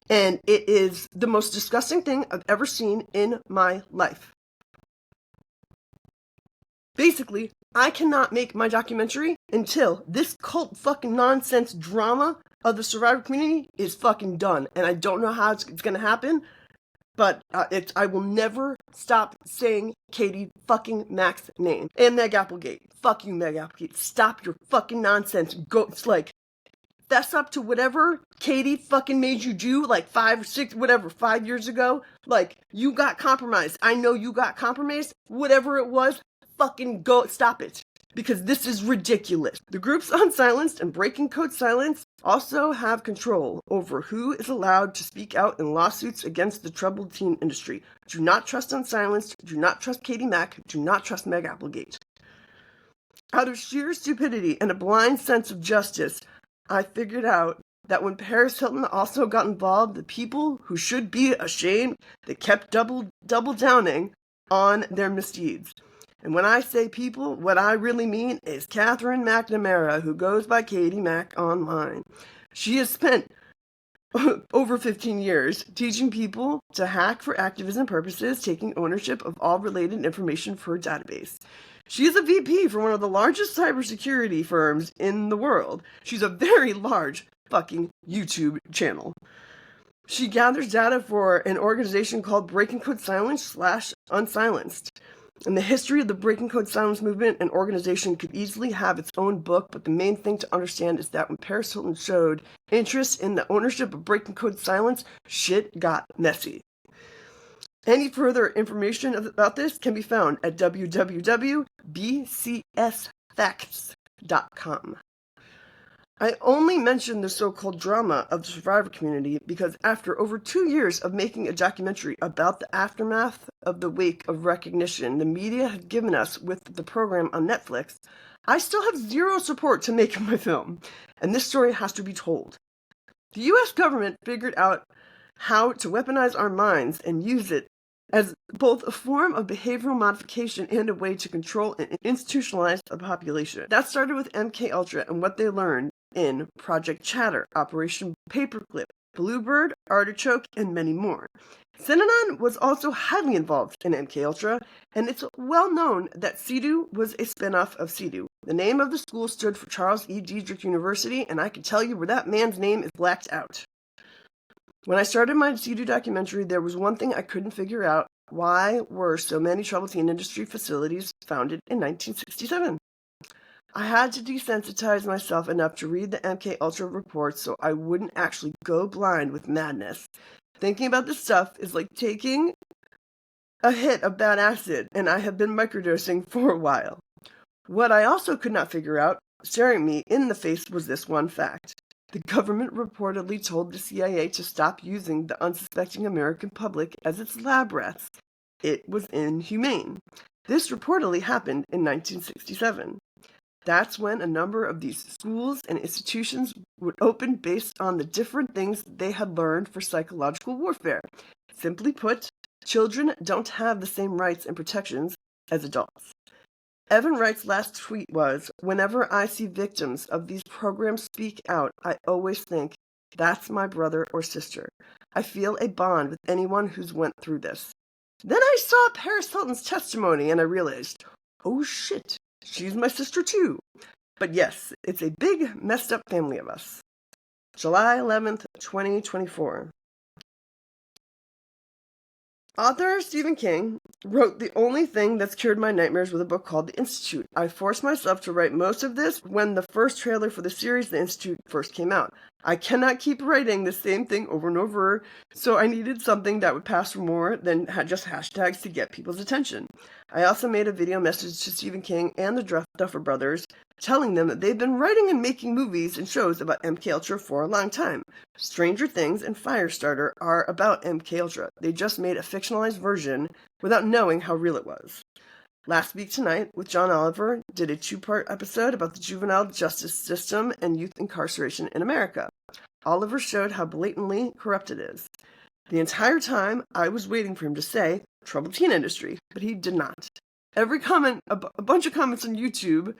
And it is the most disgusting thing I've ever seen in my life. Basically, I cannot make my documentary until this cult fucking nonsense drama of the survivor community is fucking done. And I don't know how it's going to happen, but I will never stop saying Katie fucking Mac's name. And Meg Applegate. Fuck you, Meg Applegate. Stop your fucking nonsense. Go, it's like, fess up to whatever Katie fucking made you do, like 5 years ago. Like, you got compromised. I know you got compromised. Whatever it was, fucking go, stop it. Because this is ridiculous. The groups Unsilenced and Breaking Code Silence also have control over who is allowed to speak out in lawsuits against the troubled teen industry. Do not trust Unsilenced. Do not trust Katie Mac. Do not trust Meg Applegate. Out of sheer stupidity and a blind sense of justice, I figured out that when Paris Hilton also got involved, the people who should be ashamed, they kept double downing on their misdeeds. And when I say people, what I really mean is Catherine McNamara, who goes by Katie Mac online. She has spent over 15 years teaching people to hack for activism purposes, taking ownership of all related information for her database. She is a VP for one of the largest cybersecurity firms in the world. She's a very large fucking YouTube channel. She gathers data for an organization called Breaking Code Silence / Unsilenced. In the history of the Breaking Code Silence movement, an organization could easily have its own book, but the main thing to understand is that when Paris Hilton showed interest in the ownership of Breaking Code Silence, shit got messy. Any further information about this can be found at www.bcsfacts.com. I only mention the so-called drama of the survivor community because after over 2 years of making a documentary about the aftermath of the wake of recognition the media had given us with the program on Netflix, I still have zero support to make my film, and this story has to be told. The U.S. government figured out how to weaponize our minds and use it as both a form of behavioral modification and a way to control and institutionalize the population. That started with MKUltra and what they learned in Project Chatter, Operation Paperclip, Bluebird, Artichoke, and many more. Synanon was also highly involved in MKUltra, and it's well known that CEDU was a spin-off of CEDU. The name of the school stood for Charles E. Diedrich University, and I can tell you where that man's name is blacked out. When I started my CEDU documentary, there was one thing I couldn't figure out. Why were so many troubled teen industry facilities founded in 1967? I had to desensitize myself enough to read the MKUltra reports so I wouldn't actually go blind with madness. Thinking about this stuff is like taking a hit of bad acid, and I have been microdosing for a while. What I also could not figure out, staring me in the face, was this one fact. The government reportedly told the CIA to stop using the unsuspecting American public as its lab rats. It was inhumane. This reportedly happened in 1967. That's when a number of these schools and institutions would open based on the different things they had learned for psychological warfare. Simply put, children don't have the same rights and protections as adults. Evan Wright's last tweet was, "Whenever I see victims of these programs speak out, I always think, that's my brother or sister. I feel a bond with anyone who's went through this." Then I saw Paris Hilton's testimony and I realized, oh shit, she's my sister too. But yes, it's a big, messed up family of us. July 11th, 2024. Author Stephen King wrote the only thing that's cured my nightmares with a book called The Institute. I forced myself to write most of this when the first trailer for the series The Institute first came out. I cannot keep writing the same thing over and over, so I needed something that would pass for more than just hashtags to get people's attention. I also made a video message to Stephen King and the Duffer Brothers, telling them that they've been writing and making movies and shows about MKUltra for a long time. Stranger Things and Firestarter are about MKUltra. They just made a fictionalized version without knowing how real it was. Last week tonight, with John Oliver, did a 2-part episode about the juvenile justice system and youth incarceration in America. Oliver showed how blatantly corrupt it is. The entire time, I was waiting for him to say, troubled teen industry, but he did not. Every comment, a bunch of comments on YouTube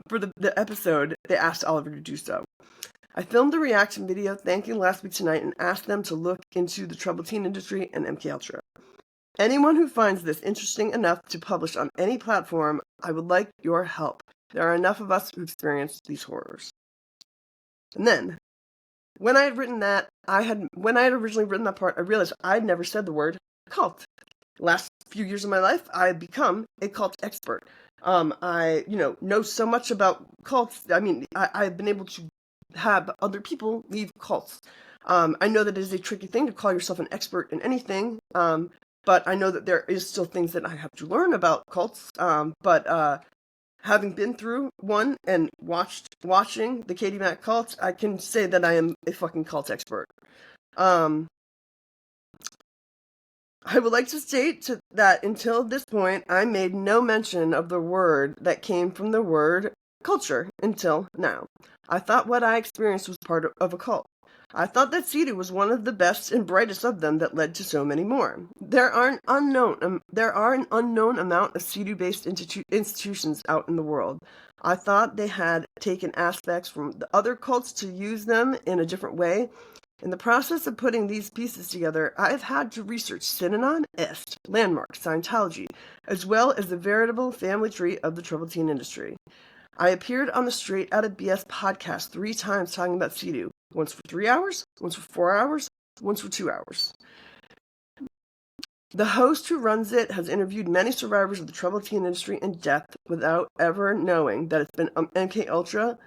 for the episode, they asked Oliver to do so. I filmed a reaction video thanking Last Week Tonight and asked them to look into the troubled teen industry and MKUltra. Anyone who finds this interesting enough to publish on any platform, I would like your help. There are enough of us who experience these horrors. And then, when I had originally written that part, I realized I had never said the word cult. Last few years of my life, I've become a cult expert. I know so much about cults. I mean, I've been able to have other people leave cults. I know that it is a tricky thing to call yourself an expert in anything, but I know that there is still things that I have to learn about cults. But having been through one and watching the Katie Mac cult, I can say that I am a fucking cult expert. I would like to state that until this point, I made no mention of the word that came from the word culture until now. I thought what I experienced was part of a cult. I thought that CEDU was one of the best and brightest of them that led to so many more. There are an unknown amount of CEDU-based institutions out in the world. I thought they had taken aspects from the other cults to use them in a different way. In the process of putting these pieces together, I have had to research Synanon, Est, Landmark, Scientology, as well as the veritable family tree of the troubled teen industry. I appeared on the Straight Outta BS podcast 3 times talking about CEDU. Once for 3 hours, once for 4 hours, once for 2 hours. The host who runs it has interviewed many survivors of the troubled teen industry in depth without ever knowing that it's been MKUltra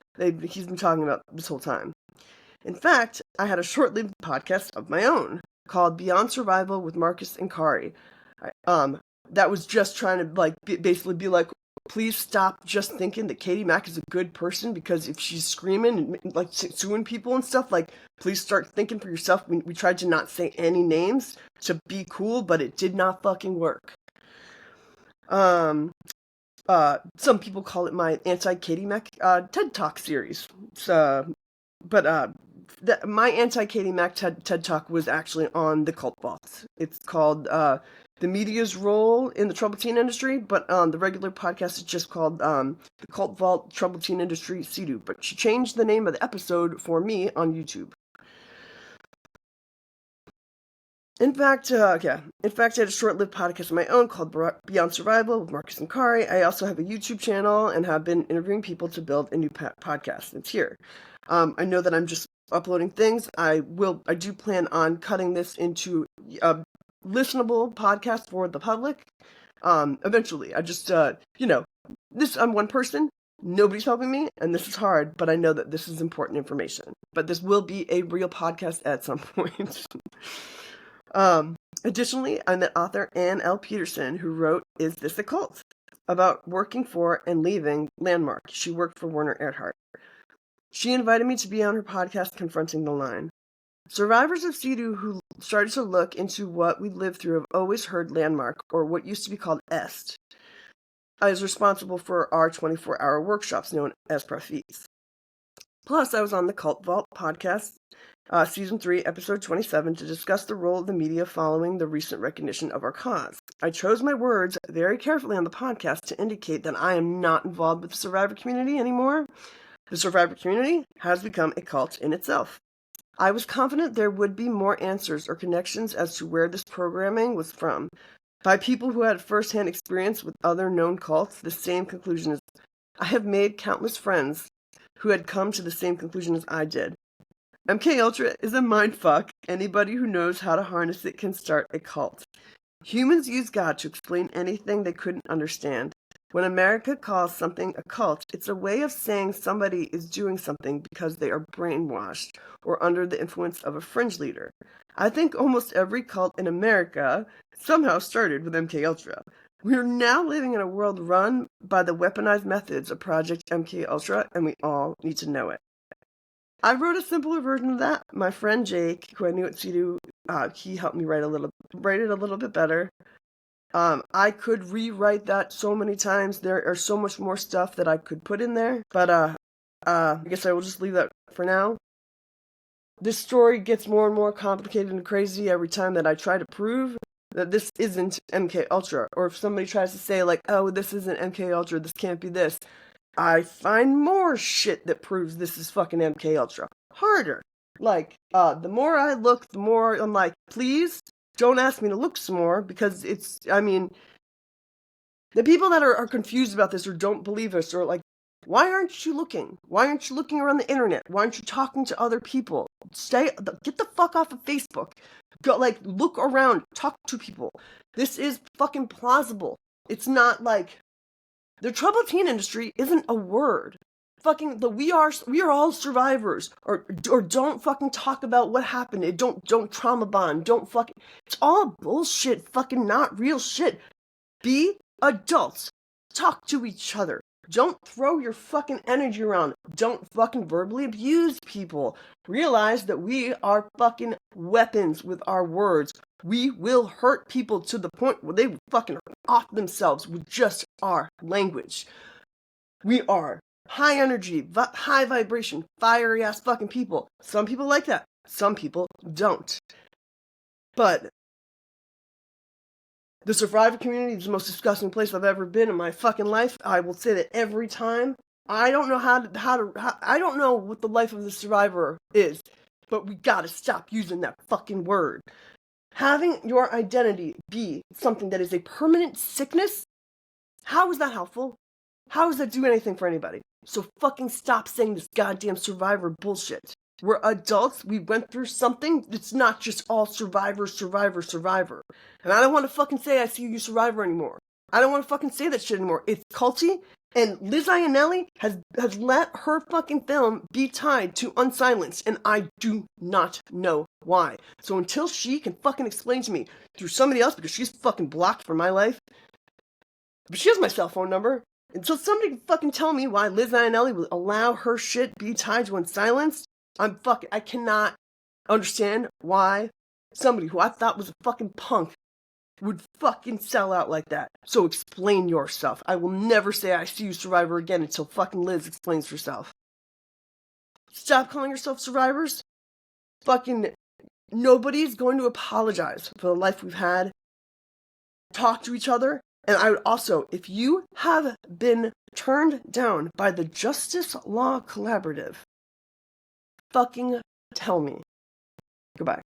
he's been talking about this whole time. In fact, I had a short-lived podcast of my own called Beyond Survival with Marcus and Kari. That was just trying to basically be like, please stop just thinking that Katie Mac is a good person, because if she's screaming and suing people and stuff, please start thinking for yourself. We tried to not say any names to be cool, but it did not fucking work. Some people call it my anti-Katie Mac TED Talk series. My anti-Katie Mac TED Talk was actually on the Cult Vault. It's called The Media's Role in the Troubled Teen Industry, but the regular podcast is just called The Cult Vault Troubled Teen Industry CEDU. But she changed the name of the episode for me on YouTube. In fact, I had a short-lived podcast of my own called Beyond Survival with Marcus and Kari. I also have a YouTube channel and have been interviewing people to build a new podcast. It's here. I know that I'm just uploading things. I do plan on cutting this into a listenable podcast for the public. Eventually, I'm one person. Nobody's helping me, and this is hard, but I know that this is important information. But this will be a real podcast at some point. Additionally, I met author Ann L. Peterson, who wrote Is This a Cult? About working for and leaving Landmark. She worked for Werner Erhard. She invited me to be on her podcast, Confronting the Line. Survivors of CEDU who started to look into what we lived through have always heard Landmark, or what used to be called Est. I was responsible for our 24-hour workshops known as Profits. Plus, I was on the Cult Vault podcast, Season 3, Episode 27, to discuss the role of the media following the recent recognition of our cause. I chose my words very carefully on the podcast to indicate that I am not involved with the survivor community anymore. The survivor community has become a cult in itself. I was confident there would be more answers or connections as to where this programming was from, by people who had first-hand experience with other known cults. The same conclusion as I have made countless friends who had come to the same conclusion as I did. MKUltra is a mindfuck. Anybody who knows how to harness it can start a cult. Humans use God to explain anything they couldn't understand. When America calls something a cult, it's a way of saying somebody is doing something because they are brainwashed or under the influence of a fringe leader. I think almost every cult in America somehow started with MKUltra. We are now living in a world run by the weaponized methods of Project MKUltra, and we all need to know it. I wrote a simpler version of that. My friend Jake, who I knew at CEDU, he helped me write it a little bit better. I could rewrite that so many times. There are so much more stuff that I could put in there, but I guess I will just leave that for now. This story gets more and more complicated and crazy every time that I try to prove that this isn't MKUltra, or if somebody tries to say like, oh, this isn't MKUltra, this can't be this, I find more shit that proves this is fucking MKUltra. Harder. Like, the more I look, the more I'm like, please, don't ask me to look some more, because it's, I mean, the people that are confused about this or don't believe us are like, why aren't you looking? Why aren't you looking around the internet? Why aren't you talking to other people? Get the fuck off of Facebook. Go, like, look around, talk to people. This is fucking plausible. It's not like, the troubled teen industry isn't a word. Fucking we are all survivors, or don't fucking talk about what happened. Don't trauma bond. Don't fucking. It's all bullshit. Fucking not real shit. Be adults. Talk to each other. Don't throw your fucking energy around. Don't fucking verbally abuse people. Realize that we are fucking weapons with our words. We will hurt people to the point where they fucking off themselves with just our language. We are high energy, high vibration, fiery ass fucking people. Some people like that. Some people don't. But the survivor community is the most disgusting place I've ever been in my fucking life. I will say that every time. I don't know I don't know what the life of the survivor is, but we gotta stop using that fucking word. Having your identity be something that is a permanent sickness, how is that helpful? How does that do anything for anybody? So fucking stop saying this goddamn survivor bullshit. We're adults. We went through something. It's not just all survivor. And I don't want to fucking say I see you survivor anymore. I don't want to fucking say that shit anymore. It's culty. And Liz Ionelli has let her fucking film be tied to Unsilenced, and I do not know why. So until she can fucking explain to me through somebody else, because she's fucking blocked from my life, but she has my cell phone number. Until somebody can fucking tell me why Liz Ionelli will allow her shit be tied to Unsilenced, I cannot understand why somebody who I thought was a fucking punk would fucking sell out like that. So explain yourself. I will never say I see you survivor again until fucking Liz explains herself. Stop calling yourself survivors. Fucking nobody's going to apologize for the life we've had. Talk to each other. And I would also, if you have been turned down by the Justice Law Collaborative, fucking tell me. Goodbye.